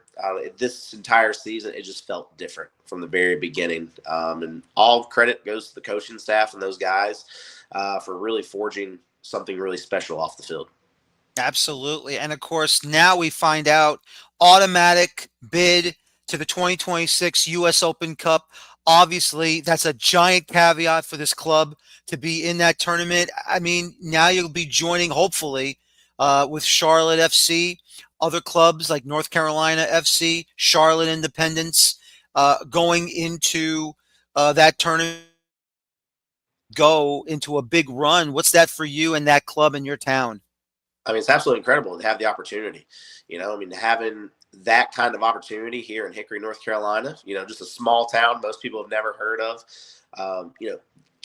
this entire season, it just felt different from the very beginning. And all credit goes to the coaching staff and those guys for really forging something really special off the field. Absolutely. And of course, now we find out automatic bid to the 2026 US Open Cup. Obviously, that's a giant caveat for this club to be in that tournament. Now you'll be joining, hopefully, with Charlotte FC, other clubs like North Carolina FC, Charlotte Independence, going into that tournament, go into a big run. What's that for you and that club in your town? It's absolutely incredible to have the opportunity, having that kind of opportunity here in Hickory, North Carolina, just a small town most people have never heard of,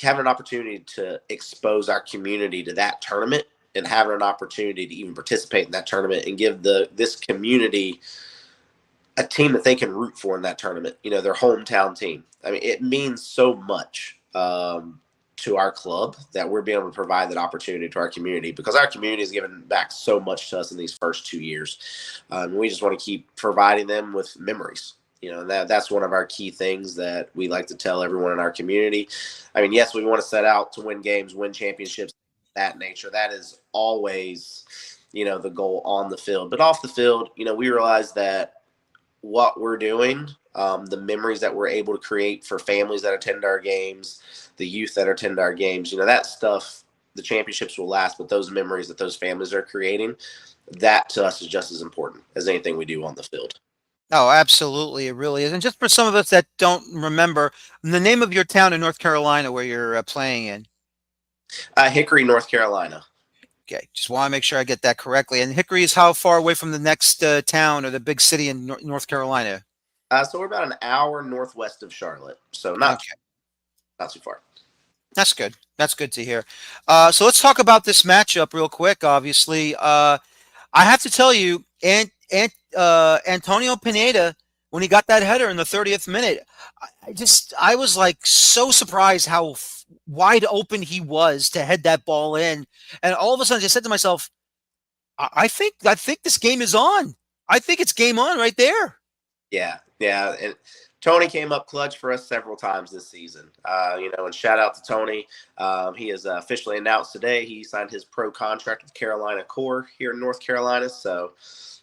having an opportunity to expose our community to that tournament and having an opportunity to even participate in that tournament and give this community a team that they can root for in that tournament, their hometown team. It means so much. to our club that we're being able to provide that opportunity to our community, because our community has given back so much to us in these first 2 years. We just want to keep providing them with memories. That's one of our key things that we like to tell everyone in our community. I mean, yes, we want to set out to win games, win championships, that nature. That is always, the goal on the field. But off the field, we realize that what we're doing, the memories that we're able to create for families that attend our games, the youth that attend our games, that stuff, the championships will last, but those memories that those families are creating, that to us is just as important as anything we do on the field. Oh, absolutely. It really is. And just for some of us that don't remember, the name of your town in North Carolina where you're playing in. Hickory, North Carolina. Okay. Just want to make sure I get that correctly. And Hickory is how far away from the next town or the big city in North Carolina? So we're about an hour northwest of Charlotte. So not too far. That's good. That's good to hear. So let's talk about this matchup real quick. Obviously, I have to tell you, Antonio Pineda, when he got that header in the 30th minute, I was like so surprised how wide open he was to head that ball in, and all of a sudden I said to myself, I think this game is on. I think it's game on right there. Yeah, and Tony came up clutch for us several times this season. And shout out to Tony. He is officially announced today. He signed his pro contract with Carolina Core here in North Carolina. So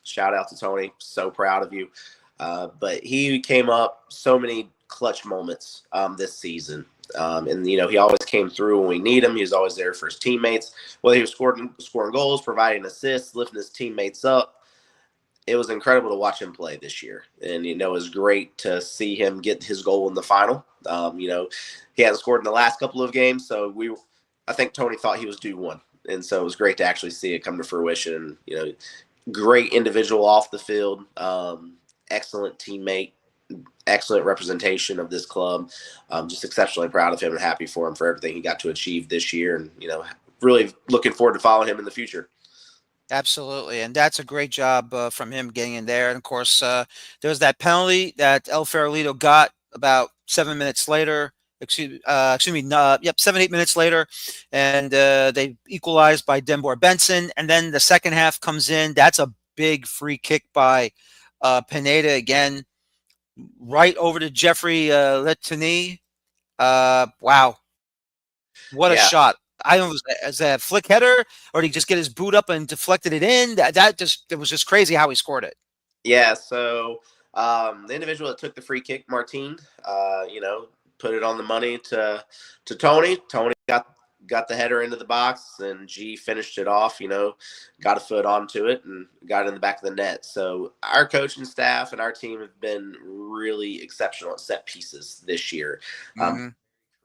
shout out to Tony. So proud of you. But he came up so many clutch moments this season. And he always came through when we need him. He was always there for his teammates, whether he was scoring goals, providing assists, lifting his teammates up. It was incredible to watch him play this year. And, it was great to see him get his goal in the final. He hasn't scored in the last couple of games, so I think Tony thought he was due one. And so it was great to actually see it come to fruition. Great individual off the field, excellent teammate, excellent representation of this club. Just exceptionally proud of him and happy for him for everything he got to achieve this year. And, really looking forward to following him in the future. Absolutely, and that's a great job from him getting in there. And of course, there was that penalty that El Farolito got about 7 minutes later. 7, 8 minutes later, and they equalized by Denbor Benson. And then the second half comes in. That's a big free kick by Pineda again, right over to Jeffrey Letini. Wow, what a shot! I don't know, as a flick header, or did he just get his boot up and deflected it in? It was just crazy how he scored it. Yeah, so the individual that took the free kick, Martin, put it on the money to Tony. Tony got the header into the box, and G finished it off, got a foot onto it and got it in the back of the net. So our coaching staff and our team have been really exceptional at set pieces this year.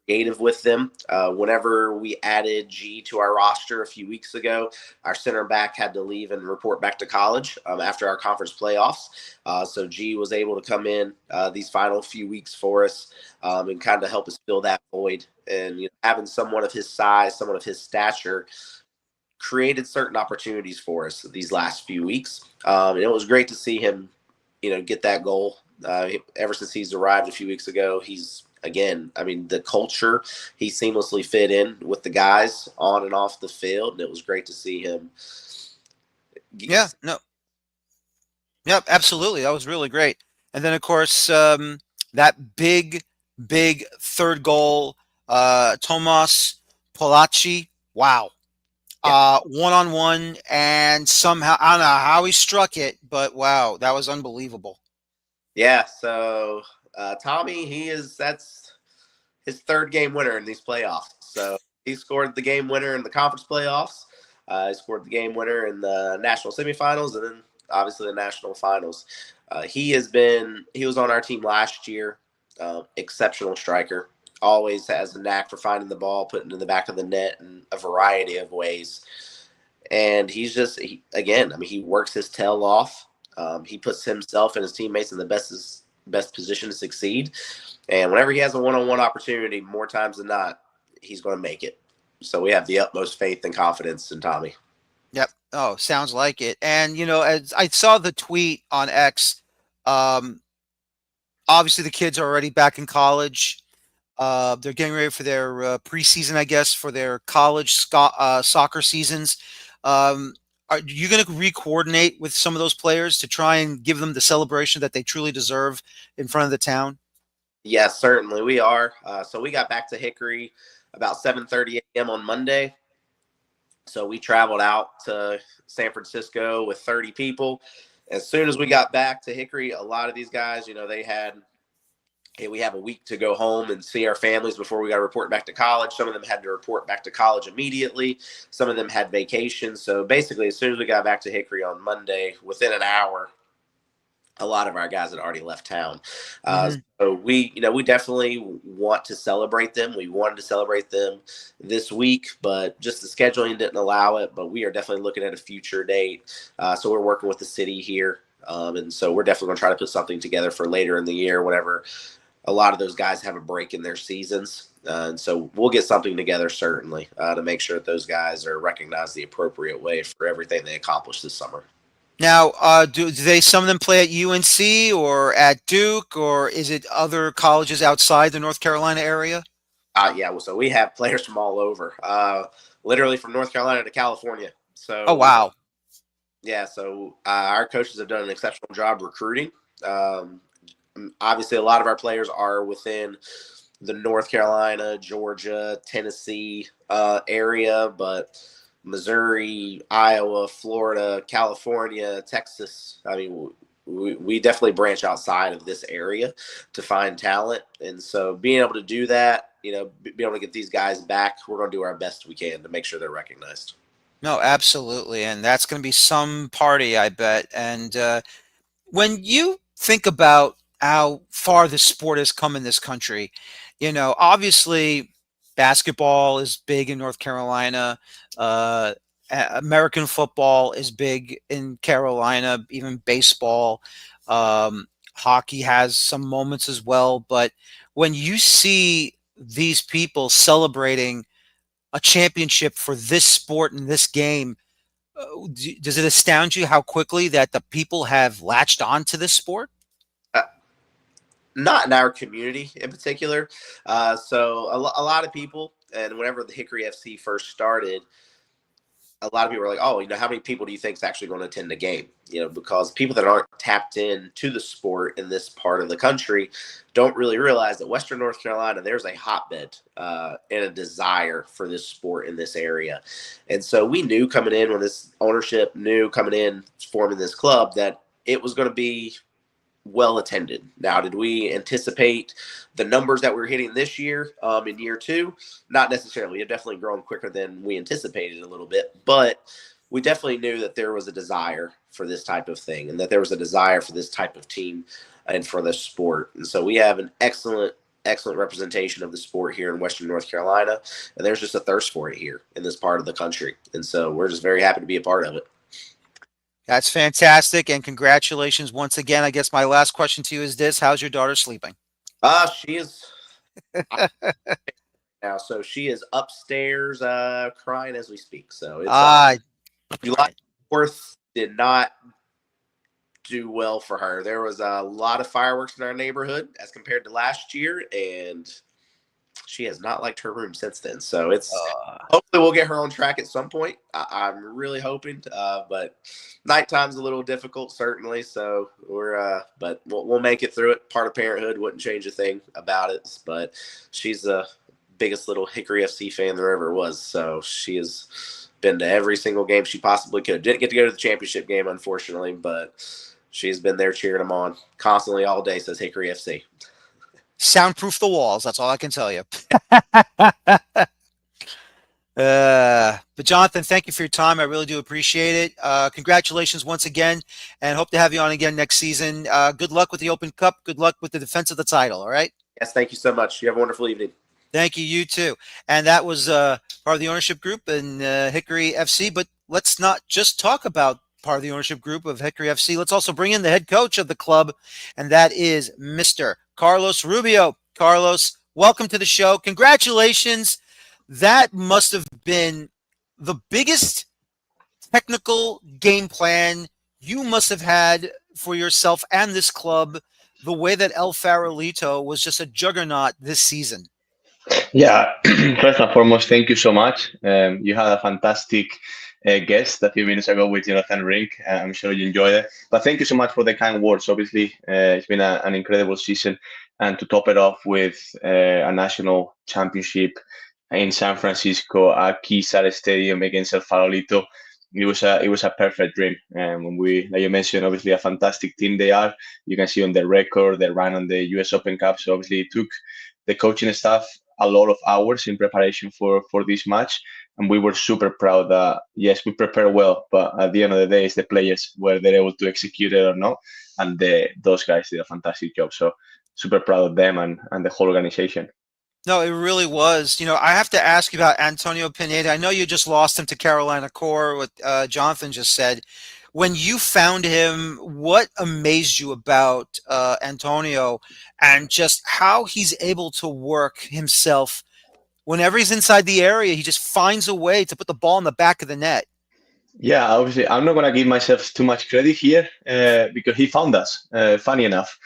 Creative with them. Whenever we added G to our roster a few weeks ago, our center back had to leave and report back to college after our conference playoffs. So G was able to come in these final few weeks for us and kind of help us fill that void. And having someone of his size, someone of his stature, created certain opportunities for us these last few weeks. And it was great to see him, get that goal. Ever since he's arrived a few weeks ago, the culture, he seamlessly fit in with the guys on and off the field, and it was great to see him. Yep, absolutely. That was really great. And then, of course, that big third goal, Tomas Polacci. Wow. One-on-one, and somehow, I don't know how he struck it, but wow, that was unbelievable. Yeah, so Tommy, that's his third game winner in these playoffs. So he scored the game winner in the conference playoffs. He scored the game winner in the national semifinals, and then obviously the national finals. He was on our team last year. Exceptional striker. Always has a knack for finding the ball, putting it in the back of the net in a variety of ways. And he works his tail off. He puts himself and his teammates in the best position to succeed. And whenever he has a one-on-one opportunity, more times than not, he's going to make it. So we have the utmost faith and confidence in Tommy. Yep. Oh, sounds like it. And, as I saw the tweet on X, obviously the kids are already back in college. They're getting ready for their preseason, I guess, for their college soccer seasons. Are you going to re-coordinate with some of those players to try and give them the celebration that they truly deserve in front of the town? Yes, certainly we are. So we got back to Hickory about 7:30 a.m. on Monday. So we traveled out to San Francisco with 30 people. As soon as we got back to Hickory, a lot of these guys, they had, hey, we have a week to go home and see our families before we got to report back to college. Some of them had to report back to college immediately. Some of them had vacations. So basically, as soon as we got back to Hickory on Monday, within an hour, a lot of our guys had already left town. So we definitely want to celebrate them. We wanted to celebrate them this week, but just the scheduling didn't allow it. But we are definitely looking at a future date. So we're working with the city here. And so we're definitely going to try to put something together for later in the year, whenever a lot of those guys have a break in their seasons. And so we'll get something together, certainly, to make sure that those guys are recognized the appropriate way for everything they accomplished this summer. Now, do they some of them play at UNC or at Duke, or is it other colleges outside the North Carolina area? Yeah, well, so we have players from all over, literally from North Carolina to California. Oh, So, wow. yeah, so our coaches have done an exceptional job recruiting. Obviously, a lot of our players are within the North Carolina, Georgia, Tennessee area, but Missouri, Iowa, Florida, California, Texas. I mean, we definitely branch outside of this area to find talent. And so being able to do that, being able to get these guys back, we're going to do our best we can to make sure they're recognized. No, absolutely. And that's going to be some party, I bet. And when you think about how far this sport has come in this country, obviously basketball is big in North Carolina. Uh, American football is big in Carolina, even baseball. Hockey has some moments as well. But when you see these people celebrating a championship for this sport and this game, does it astound you how quickly that the people have latched on to this sport? Uh, Not in our community in particular. So a lot of people, and whenever the Hickory FC first started, a lot of people are like, oh, how many people do you think is actually going to attend the game? Because people that aren't tapped in to the sport in this part of the country don't really realize that Western North Carolina, there's a hotbed and a desire for this sport in this area. And so we knew coming in, when this ownership knew coming in, forming this club, that it was going to be well attended. Now, did we anticipate the numbers that we're hitting this year in year two? Not necessarily. It definitely grown quicker than we anticipated a little bit, but we definitely knew that there was a desire for this type of thing, and that there was a desire for this type of team and for this sport. And so we have an excellent representation of the sport here in Western North Carolina, and there's just a thirst for it here in this part of the country. And so we're just very happy to be a part of it. That's fantastic, and congratulations once again. I guess my last question to you is this: how's your daughter sleeping? She is now, so she is upstairs crying as we speak. So it's July right. 4th did not do well for her. There was a lot of fireworks in our neighborhood as compared to last year, and she has not liked her room since then. So it's hopefully we'll get her on track at some point. I'm really hoping, but nighttime's a little difficult, certainly. So but we'll make it through it. Part of parenthood, wouldn't change a thing about it. But she's the biggest little Hickory FC fan there ever was. So she has been to every single game she possibly could. Didn't get to go to the championship game, unfortunately, but she's been there cheering them on constantly all day. Says Hickory FC. Soundproof the walls. That's all I can tell you. But Jonathan, thank you for your time. I really do appreciate it. Congratulations once again, and hope to have you on again next season. Good luck with the Open Cup. Good luck with the defense of the title. All right. Yes, thank you so much. You have a wonderful evening. Thank you. You too. And that was part of the ownership group in Hickory FC. But let's not just talk about part of the ownership group of Hickory FC. Let's also bring in the head coach of the club, and that is Mr. Carlos Rubio. Carlos, welcome to the show. Congratulations. That must have been the biggest technical game plan you must have had for yourself and this club, the way that El Farolito was just a juggernaut this season. Yeah, first and foremost, thank you so much. You had a fantastic guest a few minutes ago with Jonathan Rink. I'm sure you enjoyed it. But thank you so much for the kind words. Obviously, it's been an incredible season. And to top it off with a national championship in San Francisco at Kisar Stadium against El Farolito, it was a perfect dream. When we, like you mentioned, obviously a fantastic team they are. You can see on the record, they ran on the U.S. Open Cup. So obviously it took the coaching staff a lot of hours in preparation for this match, and we were super proud that yes, we prepared well, but at the end of the day, it's the players whether they're able to execute it or not, and those guys did a fantastic job. So super proud of them and the whole organization. No, it really was. I have to ask you about Antonio Pineda. I know you just lost him to Carolina Core, what Jonathan just said. When you found him, what amazed you about Antonio and just how he's able to work himself whenever he's inside the area? He just finds a way to put the ball in the back of the net. Yeah, obviously, I'm not gonna give myself too much credit here because he found us. Funny enough,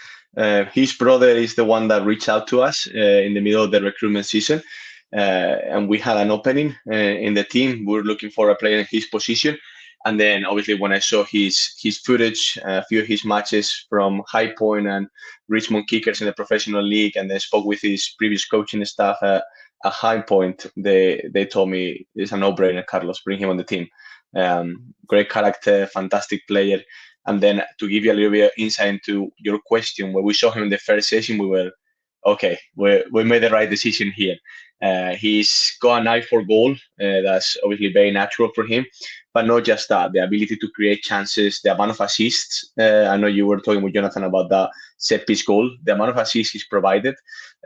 his brother is the one that reached out to us in the middle of the recruitment season, and we had an opening in the team. We were looking for a player in his position, and then obviously when I saw his footage, a few of his matches from High Point and Richmond Kickers in the professional league, and then spoke with his previous coaching staff at High Point, they told me it's a no-brainer, Carlos, bring him on the team. Great character, fantastic player. And then to give you a little bit of insight into your question, when we saw him in the first session, we were okay. We made the right decision here. He's got an eye for goal. That's obviously very natural for him, but not just that. The ability to create chances, the amount of assists. I know you were talking with Jonathan about that set piece goal. The amount of assists he's provided.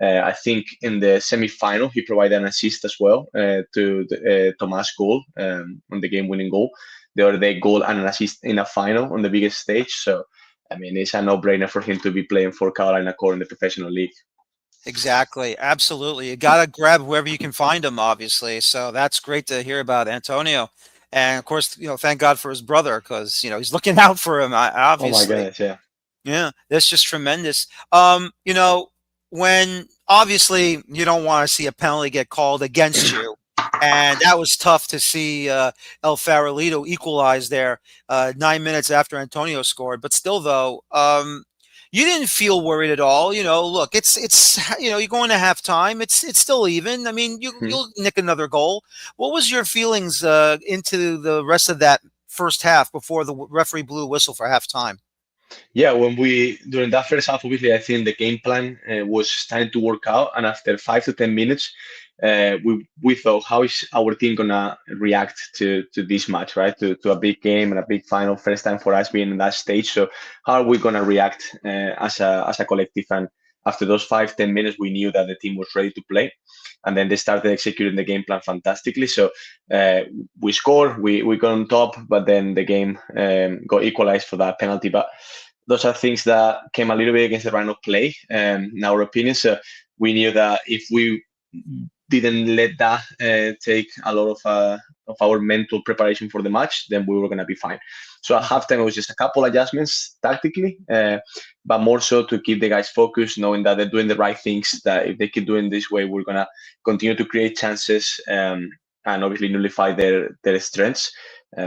I think in the semi-final he provided an assist as well to Tomas' goal on the game-winning goal. The other day, goal and an assist in a final on the biggest stage. So, I mean, it's a no-brainer for him to be playing for Carolina Core in the professional league. Exactly. Absolutely. You got to grab whoever you can find him, obviously. So that's great to hear about Antonio. And of course, thank God for his brother because, he's looking out for him, Oh my obviously. goodness, yeah. Yeah, that's just tremendous. When obviously you don't want to see a penalty get called against you, and that was tough to see El Farolito equalize there 9 minutes after Antonio scored. But still, though, you didn't feel worried at all. Look, it's you're going to halftime. It's still even. I mean, you'll nick another goal. What was your feelings into the rest of that first half before the referee blew a whistle for halftime? Yeah, when we during that first half, obviously, I think the game plan was starting to work out, and after 5 to 10 minutes, we thought, how is our team gonna react to this match, right? To a big game and a big final, first time for us being in that stage. So, how are we gonna react as a collective? And after those 5 10 minutes, we knew that the team was ready to play, and then they started executing the game plan fantastically. So, we scored, we got on top, but then the game got equalized for that penalty, but those are things that came a little bit against the run of play, in our opinion. So we knew that if we didn't let that take a lot of our mental preparation for the match, then we were going to be fine. So at halftime, it was just a couple adjustments tactically, but more so to keep the guys focused, knowing that they're doing the right things, that if they keep doing this way, we're going to continue to create chances and obviously nullify their strengths.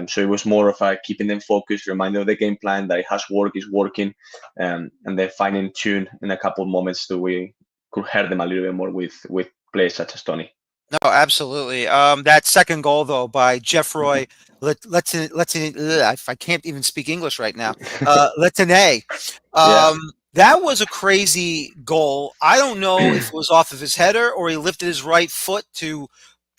So it was more of a keeping them focused, reminder of the game plan that it has worked, is working, and then finding tune in a couple of moments so we could hurt them a little bit more with players such as Tony. No, absolutely. That second goal though by Jeffroy, I can't even speak English right now. Letane. Yeah. That was a crazy goal. I don't know if it was off of his header or he lifted his right foot to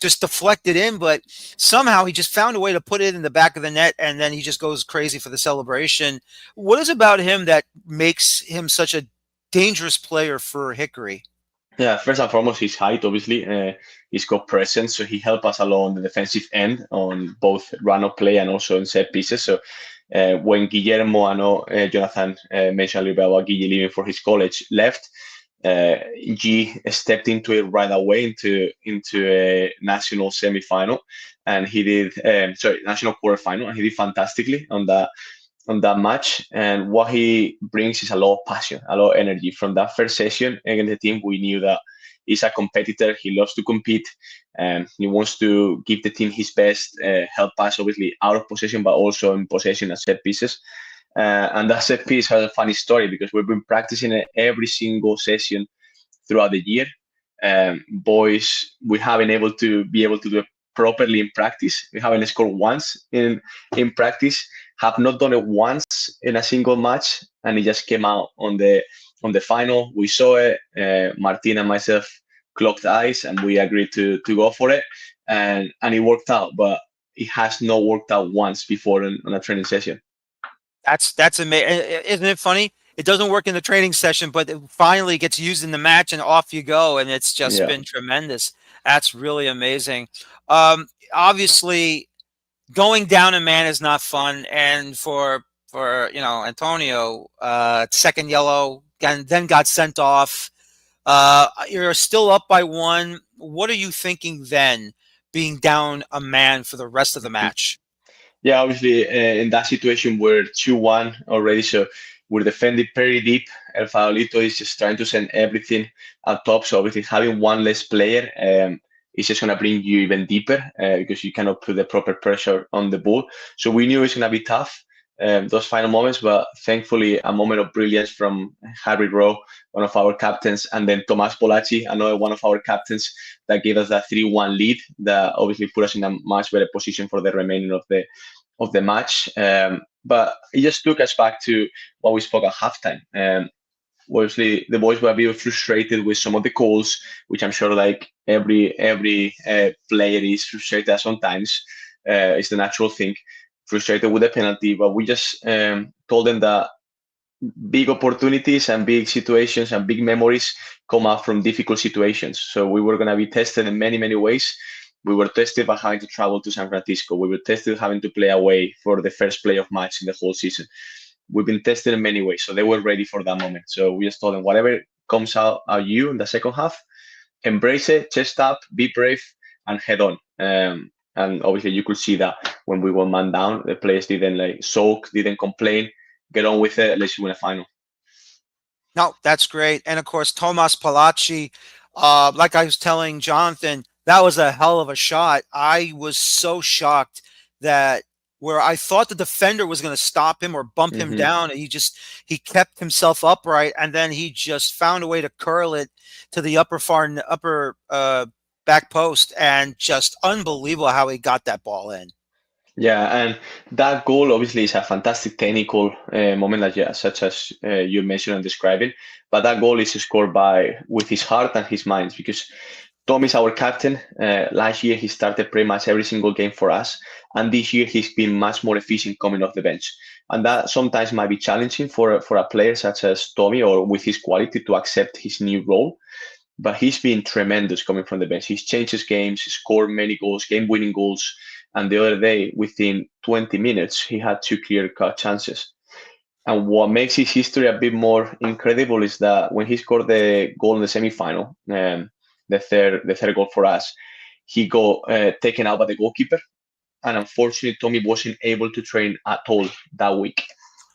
just deflect it in, but somehow he just found a way to put it in the back of the net, and then he just goes crazy for the celebration. What is about him that makes him such a dangerous player for Hickory? Yeah, first and foremost, his height, obviously. He's got presence, so he helped us a lot on the defensive end on both run of play and also in set pieces. So when Guillermo, I know Jonathan mentioned a little bit about Guille leaving for his college, left, G stepped into it right away into a national semi-final, and he did national quarterfinal, and he did fantastically on that match. And what he brings is a lot of passion, a lot of energy. From that first session against the team, we knew that he's a competitor. He loves to compete. He wants to give the team his best, help us obviously out of possession, but also in possession and set pieces. And that set piece has a funny story because we've been practicing it every single session throughout the year. Boys, we haven't able to do it properly in practice. We haven't scored once in practice. Have not done it once in a single match, and it just came out on the final. We saw it. Martin and myself clocked eyes, and we agreed to go for it, and it worked out. But it has not worked out once before on a training session. That's amazing. Isn't it funny? It doesn't work in the training session, but it finally gets used in the match, and off you go. And it's just Yeah. been tremendous. That's really amazing. Obviously, going down a man is not fun, and for Antonio, second yellow, and then got sent off. You're still up by one. What are you thinking then, being down a man for the rest of the match? Yeah, obviously, in that situation, we're 2-1 already, so we're defending very deep. El Farolito is just trying to send everything up top. So obviously, having one less player is just going to bring you even deeper because you cannot put the proper pressure on the ball. So we knew it's going to be tough, those final moments, but thankfully, a moment of brilliance from Harry Rowe, one of our captains, and then Tomas Polacci, another one of our captains, that gave us that 3-1 lead that obviously put us in a much better position for the remaining of the match. But it just took us back to what we spoke at halftime. Obviously, the boys were a bit frustrated with some of the calls, which I'm sure like every player is frustrated at sometimes. It's the natural thing. Frustrated with the penalty, but we just told them that big opportunities and big situations and big memories come out from difficult situations. So we were going to be tested in many, many ways. We were tested by having to travel to San Francisco. We were tested having to play away for the first playoff match in the whole season. We've been tested in many ways, so they were ready for that moment. So we just told them, whatever comes out at you in the second half, embrace it, chest up, be brave, and head on. And obviously, you could see that when we were man down, the players didn't like sulk, didn't complain, get on with it, let's win a final. No, that's great. And of course, Tomas Palacci, like I was telling Jonathan, that was a hell of a shot. I was so shocked that where I thought the defender was going to stop him or bump him down, and he kept himself upright, and then he just found a way to curl it to the upper back post, and just unbelievable how he got that ball in. Yeah, and that goal obviously is a fantastic technical moment, that, yeah, such as you mentioned and describing. But that goal is scored with his heart and his mind, because Tom is our captain. Last year he started pretty much every single game for us, and this year he's been much more efficient coming off the bench. And that sometimes might be challenging for a player such as Tommy, or with his quality, to accept his new role. But he's been tremendous coming from the bench. He's changed his games, scored many goals, game-winning goals. And the other day, within 20 minutes, he had two clear-cut chances. And what makes his history a bit more incredible is that when he scored the goal in the semi-final, the third goal for us, he got taken out by the goalkeeper. And unfortunately, Tommy wasn't able to train at all that week.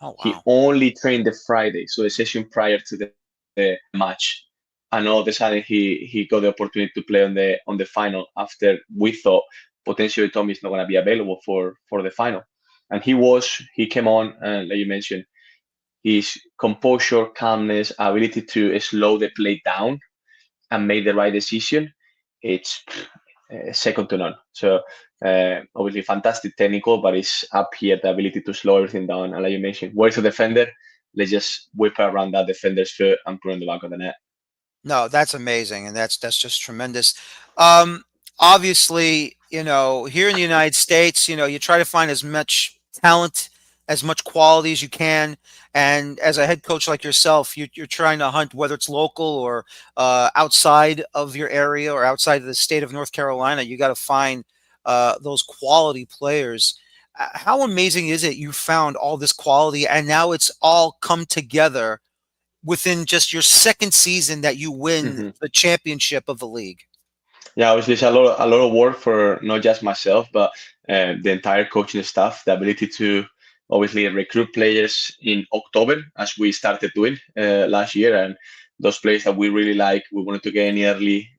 Oh, wow. He only trained the Friday, so the session prior to the match. And all of a sudden, he got the opportunity to play on the final after we thought potentially Tommy is not going to be available for the final. And he came on, and like you mentioned, his composure, calmness, ability to slow the play down and make the right decision, it's second to none. So obviously fantastic technical, but it's up here the ability to slow everything down. And like you mentioned, where's the defender? Let's just whip around that defender's foot and put on the back of the net. No, that's amazing, and that's just tremendous. Obviously, here in the United States, you try to find as much talent, as much quality as you can, and as a head coach like yourself, you're trying to hunt, whether it's local or outside of your area or outside of the state of North Carolina. You got to find those quality players. How amazing is it you found all this quality, and now it's all come together within just your second season that you win the championship of the league? Yeah, obviously it's a lot of work for not just myself, but the entire coaching staff. The ability to obviously recruit players in October, as we started doing last year, and those players that we really like. We wanted to get in early,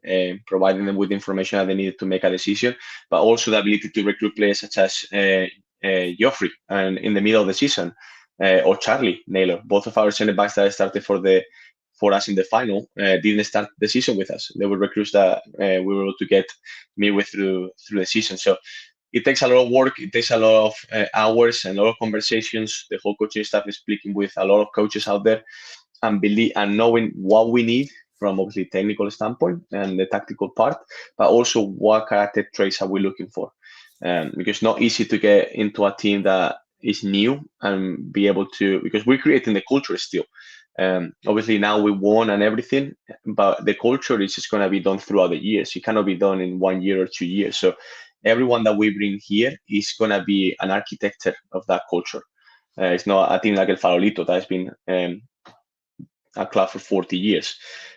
providing them with the information that they needed to make a decision, but also the ability to recruit players such as Joffrey, and in the middle of the season, or Charlie Naylor, both of our center backs that started for us in the final, didn't start the season with us. They were recruits that we were able to get me with through the season. So it takes a lot of work. It takes a lot of hours and a lot of conversations. The whole coaching staff is speaking with a lot of coaches out there, and knowing what we need from obviously technical standpoint and the tactical part, but also what character traits are we looking for. Because it's not easy to get into a team that is new and be able to, because we're creating the culture still. Obviously now we won and everything, but the culture is just going to be done throughout the years. It cannot be done in 1 year or 2 years. So everyone that we bring here is going to be an architect of that culture. It's not a team like El Farolito that has been a club for 40 years.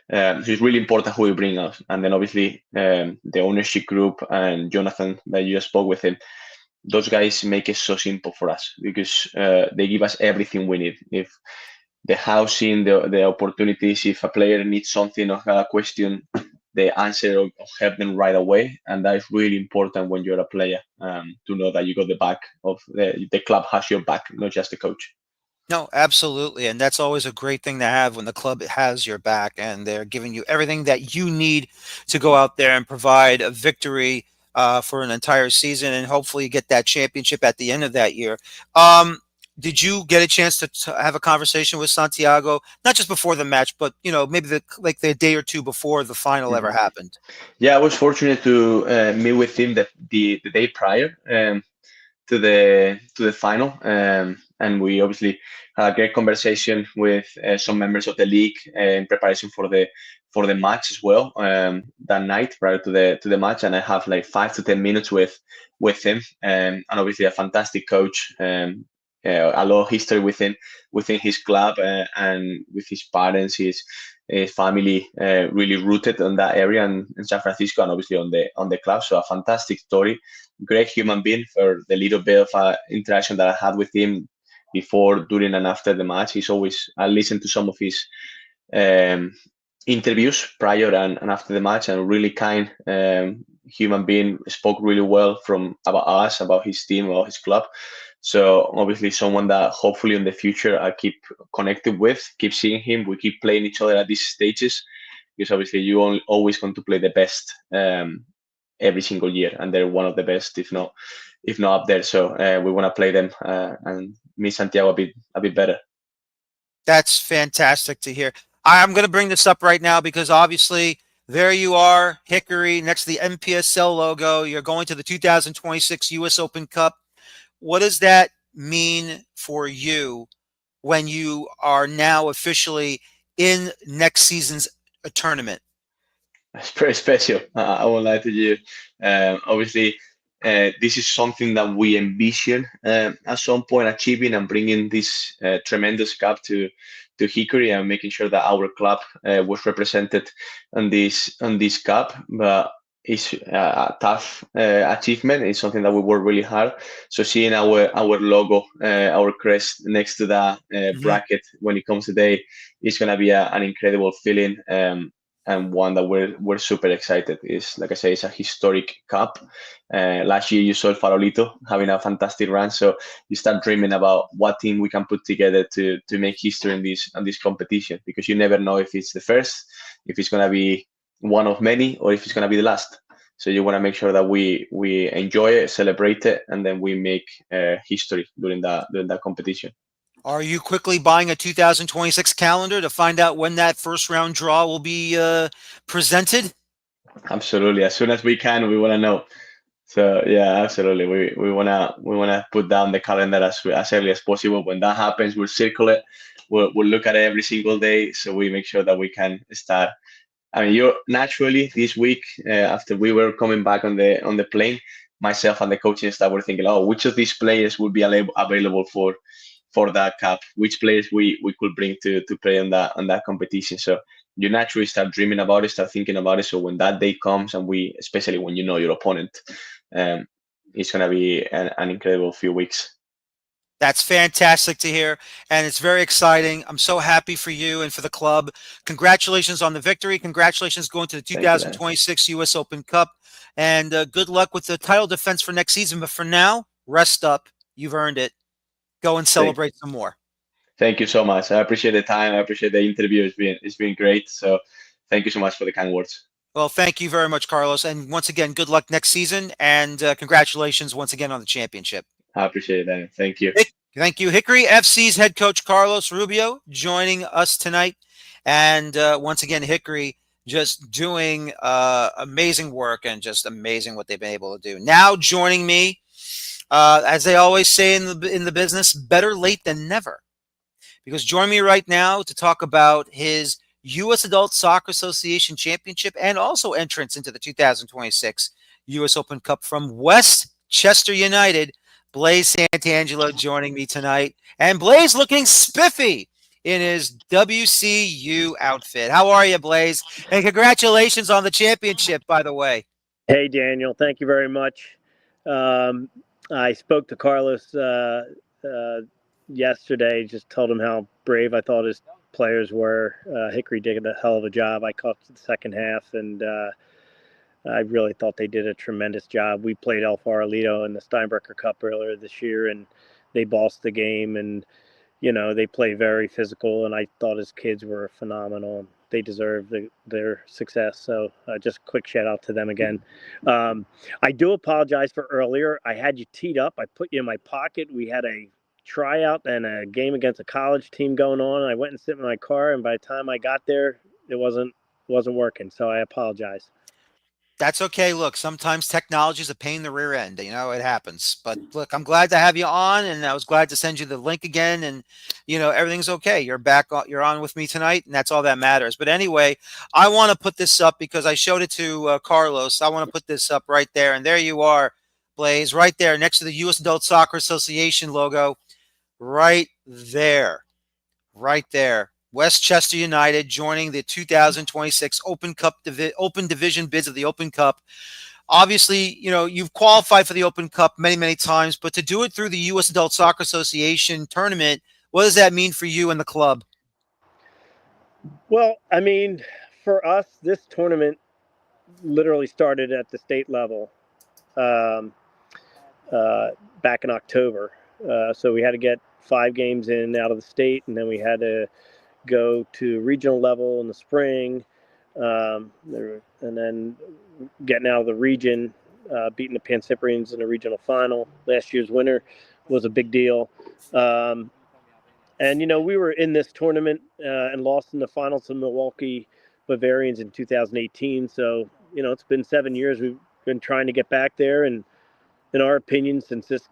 So it's really important who we bring us. And then obviously the ownership group and Jonathan that you just spoke with him, those guys make it so simple for us because they give us everything we need. If the housing, the opportunities, if a player needs something or a question, they answer or help them right away. And that is really important when you're a player, to know that you got the back of the club has your back, not just the coach. No, absolutely. And that's always a great thing to have when the club has your back and they're giving you everything that you need to go out there and provide a victory for an entire season and hopefully get that championship at the end of that year. Did you get a chance to have a conversation with Santiago, not just before the match, but maybe the day or two before the final ever happened? Yeah, I was fortunate to meet with him the day prior. To the final, and we obviously had a great conversation with some members of the league in preparation for the match as well, that night prior to the match. And I have like 5 to 10 minutes with him, and obviously a fantastic coach, a lot of history within his club, and with his parents, his family, really rooted on that area and in San Francisco, and obviously on the club. So a fantastic story, great human being. For the little bit of interaction that I had with him before, during, and after the match, I listened to some of his interviews prior and after the match, and really kind human being, spoke really well about us, about his team, about his club. So obviously someone that hopefully in the future I keep connected with, keep seeing him. We keep playing each other at these stages, because obviously you always want to play the best every single year, and they're one of the best, if not up there. So we want to play them and meet Santiago a bit better. That's fantastic to hear. I'm going to bring this up right now because obviously there you are, Hickory, next to the NPSL logo. You're going to the 2026 U.S. Open Cup. What does that mean for you when you are now officially in next season's tournament? It's pretty special. I won't lie to you. Obviously, this is something that we envision at some point achieving and bringing this tremendous cup to Hickory, and making sure that our club was represented on this cup. But it's a tough achievement. It's something that we work really hard. So seeing our logo, our crest next to that bracket when it comes today, is going to be an incredible feeling. And one that we're super excited. Is, like I say, it's a historic cup. Last year you saw El Farolito having a fantastic run, so you start dreaming about what team we can put together to make history in this competition, because you never know if it's the first, if it's going to be one of many, or if it's going to be the last. So you want to make sure that we enjoy it, celebrate it, and then we make history during that competition. Are you quickly buying a 2026 calendar to find out when that first round draw will be presented? Absolutely. As soon as we can, we want to know. So yeah, absolutely. We wanna put down the calendar as early as possible. When that happens, we'll circle it. We'll look at it every single day, so we make sure that we can start. I mean, you're naturally this week, after we were coming back on the plane, myself and the coaching staff were thinking, oh, which of these players would be available for that cup? Which players we could bring to play on that competition? So you naturally start dreaming about it, start thinking about it. So when that day comes, and especially when you know your opponent, it's gonna be an incredible few weeks. That's fantastic to hear, and it's very exciting. I'm so happy for you and for the club. Congratulations on the victory. Congratulations going to the Thank you, Dan. 2026 U.S. Open Cup, and good luck with the title defense for next season. But for now, rest up. You've earned it. Go and celebrate some more. Thank you so much. I appreciate the time. I appreciate the interview. It's been great. So thank you so much for the kind words. Well, thank you very much, Carlos. And once again, good luck next season, and congratulations once again on the championship. I appreciate it, Dan. Thank you. Thank you. Hickory FC's head coach Carlos Rubio joining us tonight. And once again, Hickory just doing amazing work and just amazing what they've been able to do. Now joining me, as they always say in the business, better late than never. Because join me right now to talk about his U.S. Adult Soccer Association Championship and also entrance into the 2026 U.S. Open Cup from Westchester United. Blaise Santangelo joining me tonight. And Blaise looking spiffy in his WCU outfit. How are you, Blaise? And congratulations on the championship, by the way. Hey, Daniel. Thank you very much. I spoke to Carlos yesterday, just told him how brave I thought his players were. Hickory did a hell of a job. I caught the second half, and I really thought they did a tremendous job. We played El Farolito in the Steinbrecher Cup earlier this year, and they bossed the game, and they play very physical, and I thought his kids were phenomenal. They deserve their success. So just a quick shout out to them again. I do apologize for earlier. I had you teed up. I put you in my pocket. We had a tryout and a game against a college team going on. I went and sit in my car, and by the time I got there, it wasn't working. So I apologize. That's okay. Look, sometimes technology is a pain in the rear end. It happens. But look, I'm glad to have you on, and I was glad to send you the link again. And everything's okay. You're back. You're on with me tonight, and that's all that matters. But anyway, I want to put this up because I showed it to Carlos. I want to put this up right there, and there you are, Blaise, right there next to the U.S. Adult Soccer Association logo, right there, right there. Westchester United joining the 2026 Open Division bids of the Open Cup. Obviously, you've qualified for the Open Cup many, many times, but to do it through the U.S. Adult Soccer Association tournament, what does that mean for you and the club? Well, I mean, for us, this tournament literally started at the state level back in October. So we had to get 5 games in out of the state, and then we had to go to regional level in the spring, and then getting out of the region, beating the Pan Cyprians in the regional final. Last year's winner was a big deal. And, we were in this tournament and lost in the finals to Milwaukee Bavarians in 2018. So, it's been 7 years. We've been trying to get back there. And in our opinion, since this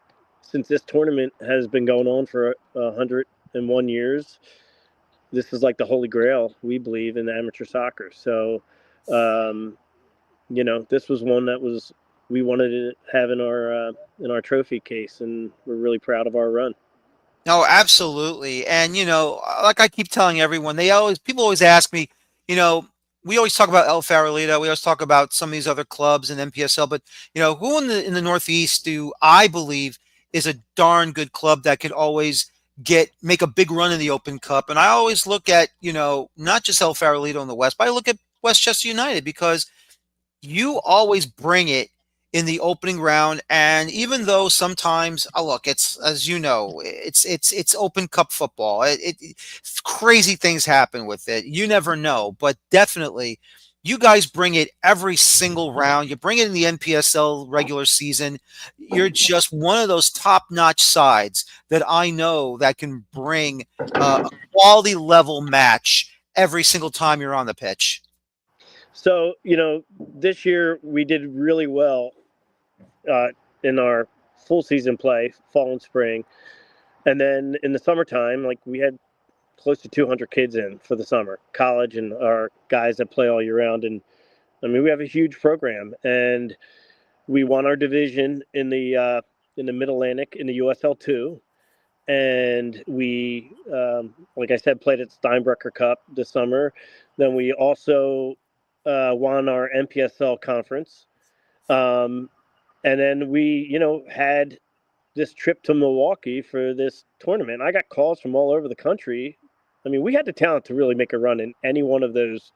tournament has been going on for 101 years, this is like the holy grail, we believe, in amateur soccer. So, this was one that we wanted to have in our trophy case, and we're really proud of our run. No, absolutely. And, like I keep telling everyone, people always ask me, we always talk about El Farolito. We always talk about some of these other clubs in NPSL, but, who in the Northeast do I believe is a darn good club that could always make a big run in the Open Cup? And I always look at, not just El Farolito in the West, but I look at Westchester United, because you always bring it in the opening round. And even though sometimes, look, it's, as you know, it's Open Cup football. Crazy things happen with it. You never know, but definitely you guys bring it every single round. You bring it in the NPSL regular season. You're just one of those top-notch sides that I know that can bring a quality level match every single time you're on the pitch. So, this year we did really well in our full season play, fall and spring. And then in the summertime, we had close to 200 kids in for the summer, college and our guys that play all year round. And I mean, we have a huge program, and we won our division in the Mid-Atlantic in the USL2. And we, like I said, played at Steinbrecher Cup this summer. Then we also won our NPSL conference. And then we, had this trip to Milwaukee for this tournament. I got calls from all over the country. I mean, we had the talent to really make a run in any one of those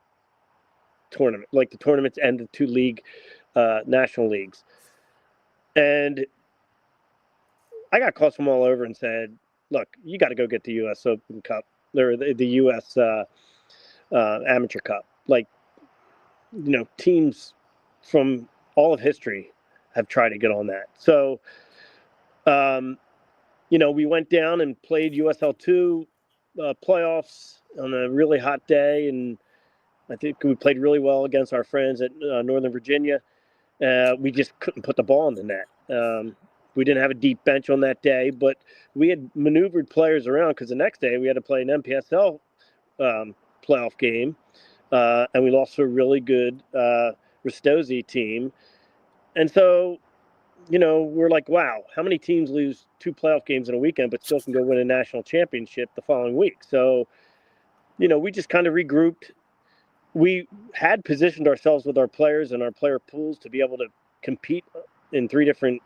tournaments, like the tournaments and the two national leagues. And I got calls from all over and said, look, you got to go get the U.S. Open Cup or the U.S. Amateur Cup. Like, teams from all of history have tried to get on that. So, we went down and played USL2 playoffs on a really hot day. And I think we played really well against our friends at Northern Virginia. We just couldn't put the ball in the net. We didn't have a deep bench on that day, but we had maneuvered players around because the next day we had to play an NPSL playoff game, and we lost to a really good Ristosi team. And so, we're like, wow, how many teams lose 2 playoff games in a weekend but still can go win a national championship the following week? So, we just kind of regrouped. We had positioned ourselves with our players and our player pools to be able to compete in 3 different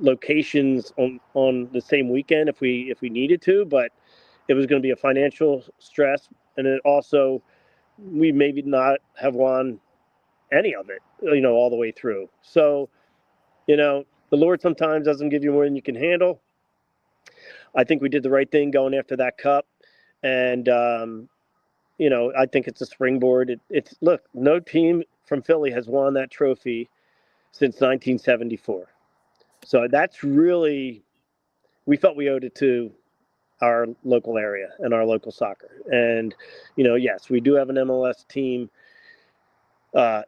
locations on the same weekend if we needed to, but it was going to be a financial stress, and it also we maybe not have won any of it, all the way through. So, the Lord sometimes doesn't give you more than you can handle. I think we did the right thing going after that cup, and I think it's a springboard. It's look, no team from Philly has won that trophy since 1974. So that's really, we felt we owed it to our local area and our local soccer. And, yes, we do have an MLS team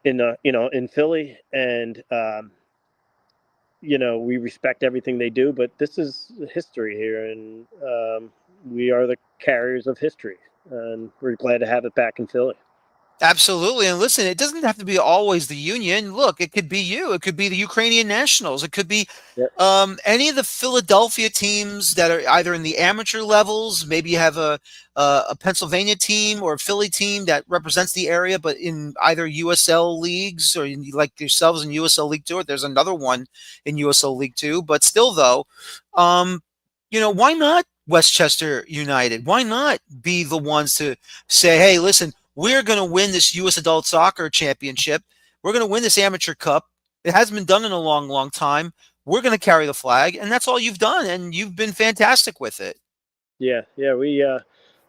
in Philly, and, we respect everything they do, but this is history here, and we are the carriers of history, and we're glad to have it back in Philly. Absolutely. And listen, it doesn't have to be always the Union. Look, it could be you. It could be the Ukrainian Nationals. It could be any of the Philadelphia teams that are either in the amateur levels. Maybe you have a Pennsylvania team or a Philly team that represents the area, but in either USL leagues or like yourselves in USL League 2. Or there's another one in USL League 2. But still, though, why not Westchester United? Why not be the ones to say, hey, listen, we're going to win this U.S. Adult Soccer Championship. We're going to win this Amateur Cup. It hasn't been done in a long, long time. We're going to carry the flag, and that's all you've done, and you've been fantastic with it. Yeah. We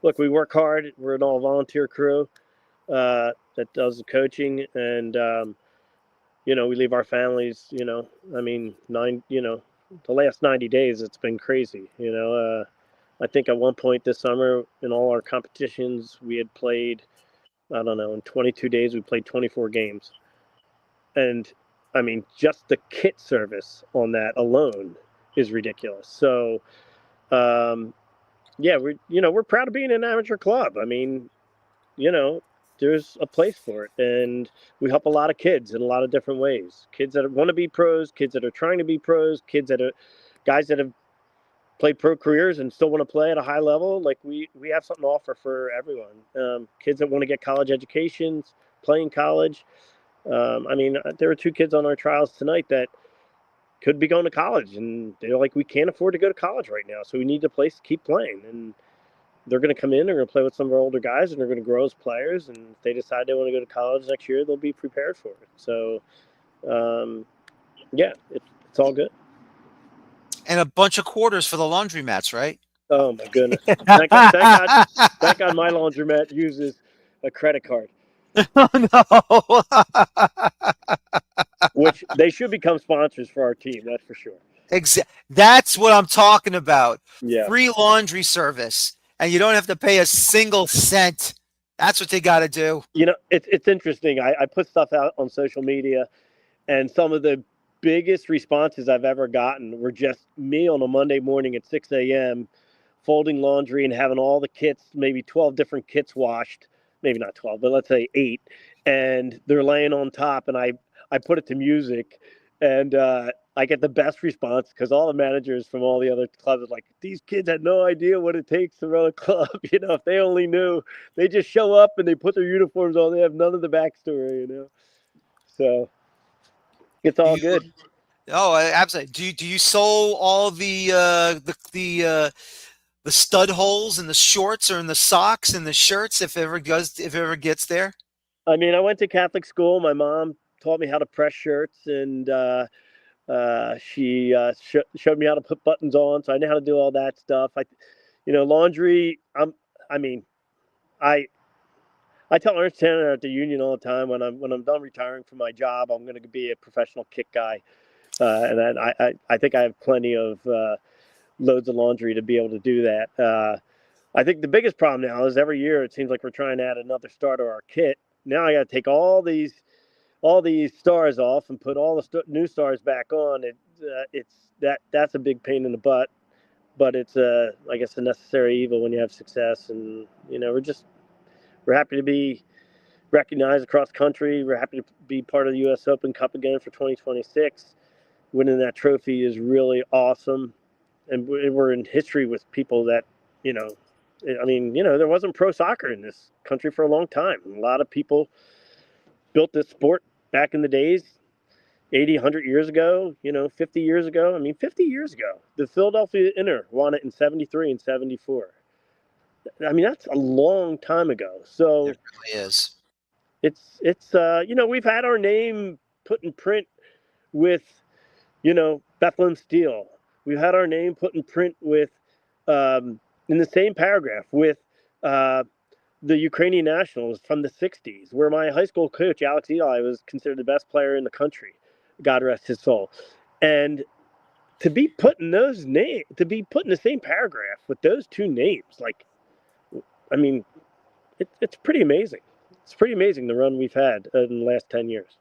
look, we work hard. We're an all-volunteer crew that does the coaching, and we leave our families. The last 90 days, it's been crazy. I think at one point this summer in all our competitions, we had played, I don't know, in 22 days, we played 24 games. And just the kit service on that alone is ridiculous. So, we're proud of being an amateur club. There's a place for it. And we help a lot of kids in a lot of different ways. Kids that want to be pros, kids that are trying to be pros, guys that have played pro careers and still want to play at a high level. Like we have something to offer for everyone. Kids that want to get college educations, play in college. There were 2 kids on our trials tonight that could be going to college, and they're like, we can't afford to go to college right now, so we need a place to keep playing. And they're going to come in, they're going to play with some of our older guys, and they're going to grow as players. And if they decide they want to go to college next year, they'll be prepared for it. So, it's all good. And a bunch of quarters for the laundromats, right? Oh my goodness! Thank God, my laundromat uses a credit card. Oh, no. Which they should become sponsors for our team. That's for sure. That's what I'm talking about. Yeah. Free laundry service, and you don't have to pay a single cent. That's what they got to do. It's interesting. I put stuff out on social media, and some of the biggest responses I've ever gotten were just me on a Monday morning at 6 a.m. folding laundry and having all the kits, maybe 12 different kits washed, maybe not 12, but let's say 8. And they're laying on top, and I put it to music, and I get the best response because all the managers from all the other clubs are like, these kids had no idea what it takes to run a club. If they only knew, they just show up and they put their uniforms on. They have none of the backstory, So it's all good. Oh, absolutely. Do you sew all the stud holes in the shorts or in the socks and the shirts if it ever gets there? I mean, I went to Catholic school. My mom taught me how to press shirts, and she showed me how to put buttons on, so I know how to do all that stuff. Laundry. I mean, I I tell Ernst Tanner at the union all the time when I'm done retiring from my job, I'm going to be a professional kick guy, and then I think I have plenty of loads of laundry to be able to do that. I think the biggest problem now is every year it seems like we're trying to add another star to our kit. Now I got to take all these stars off and put all the new stars back on. That's a big pain in the butt, but it's I guess a necessary evil when you have success. And we're happy to be recognized across country. We're happy to be part of the U.S. Open Cup again for 2026. Winning that trophy is really awesome, and we're in history with people that you know. I mean, there wasn't pro soccer in this country for a long time. A lot of people built this sport back in the days, 80, 100 years ago, 50 years ago. I mean, 50 years ago, the Philadelphia Inter won it in 73 and 74. I mean, that's a long time ago. So It really is. it's we've had our name put in print with, Bethlehem Steel. We've had our name put in print with, in the same paragraph with, the Ukrainian nationals from the 60s, where my high school coach, Alex Eli, was considered the best player in the country. God rest his soul. And to be put in to be put in the same paragraph with those two names, I mean, it's pretty amazing. It's pretty amazing the run we've had in the last 10 years.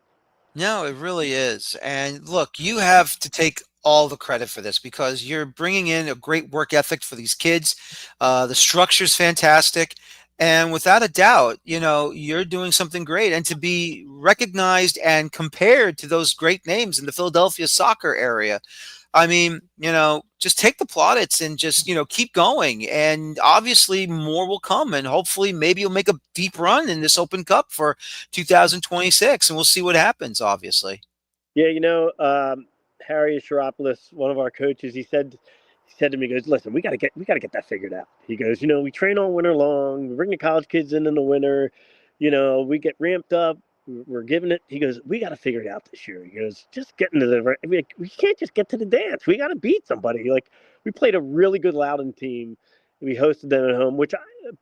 No, it really is. And look, you have to take all the credit for this because you're bringing in a great work ethic for these kids. The structure's fantastic. And without a doubt, you're doing something great. And to be recognized and compared to those great names in the Philadelphia soccer area, I mean, just take the plaudits and just, keep going. And obviously more will come. And hopefully maybe you'll make a deep run in this Open Cup for 2026 and we'll see what happens, obviously. Yeah, Harry Shiropoulos, one of our coaches, he said to me, he goes, listen, we gotta get that figured out. He goes, we train all winter long, we bring the college kids in the winter, we get ramped up, we're giving it. He goes, we gotta figure it out this year. He goes, just get into we can't just get to the dance. We gotta beat somebody. Like, we played a really good Loudoun team. We hosted them at home, which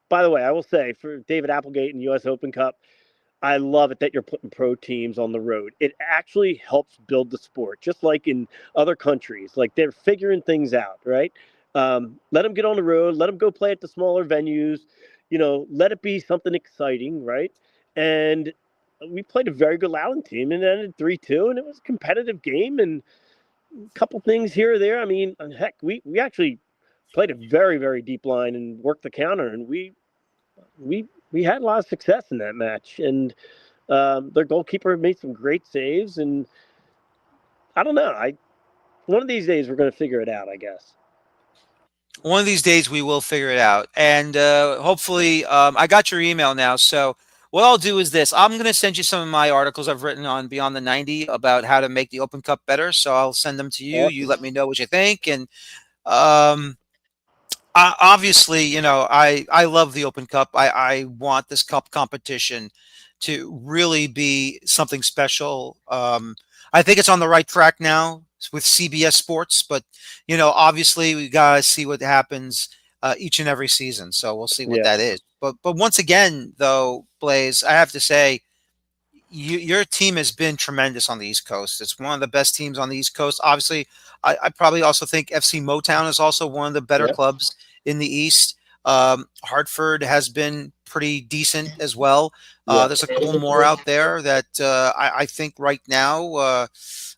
by the way, I will say for David Applegate and US Open Cup, I love it that you're putting pro teams on the road. It actually helps build the sport, just like in other countries. Like, they're figuring things out, right? Let them get on the road. Let them go play at the smaller venues. Let it be something exciting, right? And we played a very good Loudoun team and ended 3-2, and it was a competitive game and a couple things here or there. I mean, heck, we actually played a very, very deep line and worked the counter, and we had a lot of success in that match. And their goalkeeper made some great saves, and I don't know. One of these days we're going to figure it out, I guess. One of these days we will figure it out. And hopefully, I got your email now. So what I'll do is this. I'm going to send you some of my articles I've written on Beyond the 90 about how to make the Open Cup better. So I'll send them to you. Awesome. You let me know what you think. And obviously, I love the Open Cup. I want this cup competition to really be something special. I think it's on the right track now with CBS Sports, but obviously we gotta see what happens each and every season. So we'll see what that is. But once again, though, Blaise, I have to say, your team has been tremendous on the East Coast. It's one of the best teams on the East Coast. Obviously, I probably also think FC Motown is also one of the better clubs in the East. Hartford has been pretty decent as well. There's a couple more out there that I think right now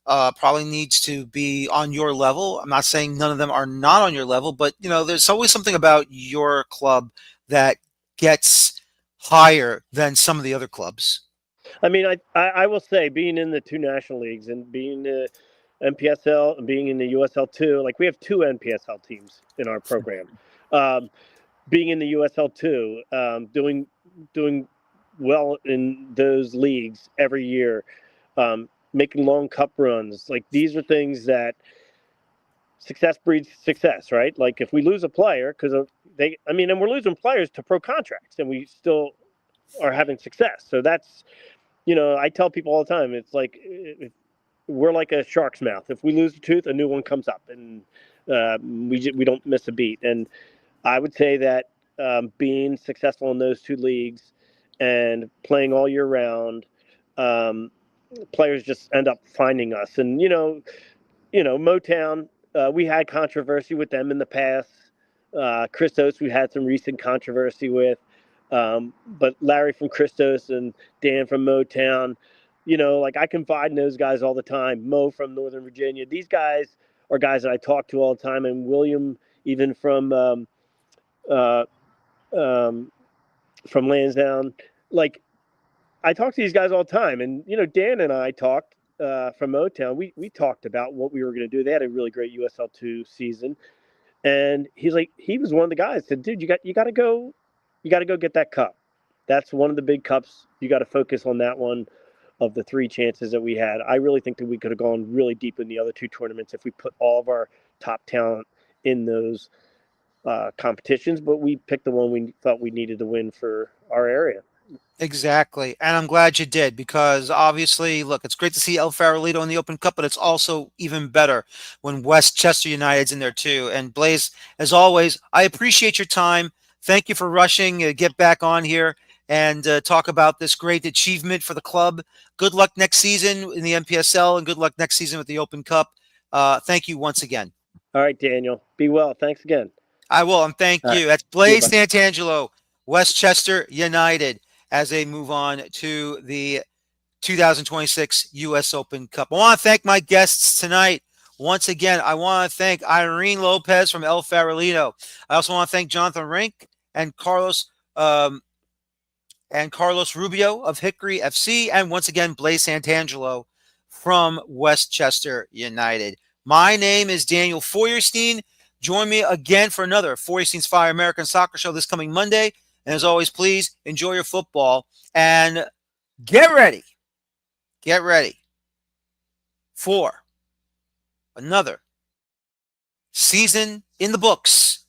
probably needs to be on your level. I'm not saying none of them are not on your level, but there's always something about your club that gets higher than some of the other clubs. I mean, I will say, being in the two national leagues and being the NPSL and being in the USL2, like, we have two NPSL teams in our program. Being in the USL2, doing well in those leagues every year, making long cup runs. Like, these are things that success breeds success, right? Like, if we lose a player because of and we're losing players to pro contracts, and we still are having success. So that's, I tell people all the time, it's like we're like a shark's mouth. If we lose a tooth, a new one comes up, and we don't miss a beat. And I would say that being successful in those two leagues and playing all year round, players just end up finding us. And Motown, we had controversy with them in the past. Christos, we had some recent controversy with. But Larry from Christos and Dan from Motown, like, I confide in those guys all the time. Mo from Northern Virginia. These guys are guys that I talk to all the time. And William, even from Lansdowne. Like, I talk to these guys all the time. And, Dan and I talked from Motown. We talked about what we were going to do. They had a really great USL2 season. And he was one of the guys that said, dude, you got to go get that cup. That's one of the big cups. You got to focus on that one of the three chances that we had. I really think that we could have gone really deep in the other two tournaments if we put all of our top talent in those competitions, but we picked the one we thought we needed to win for our area. Exactly. And I'm glad you did, because obviously, look, it's great to see El Farolito in the Open Cup, but it's also even better when Westchester United's in there too. And Blaise, as always, I appreciate your time. Thank you for rushing to get back on here and talk about this great achievement for the club. Good luck next season in the NPSL, and good luck next season with the Open Cup. Thank you once again. All right, Daniel. Be well. Thanks again. I will, and thank you. That's Blaise Santangelo, Westchester United, as they move on to the 2026 U.S. Open Cup. I want to thank my guests tonight. Once again, I want to thank Irene Lopez from El Farolito. I also want to thank Jonathan Rink and Carlos Rubio of Hickory FC, and once again, Blaise Santangelo from Westchester United. My name is Daniel Feuerstein. Join me again for another Feuerstein's Fire American Soccer Show this coming Monday. And as always, please enjoy your football and get ready for another season in the books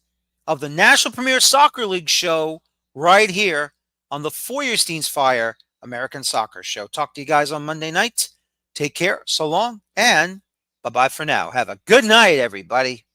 of the National Premier Soccer League show right here on the Feuerstein's Fire American Soccer Show. Talk to you guys on Monday night. Take care. So long. And bye-bye for now. Have a good night, everybody.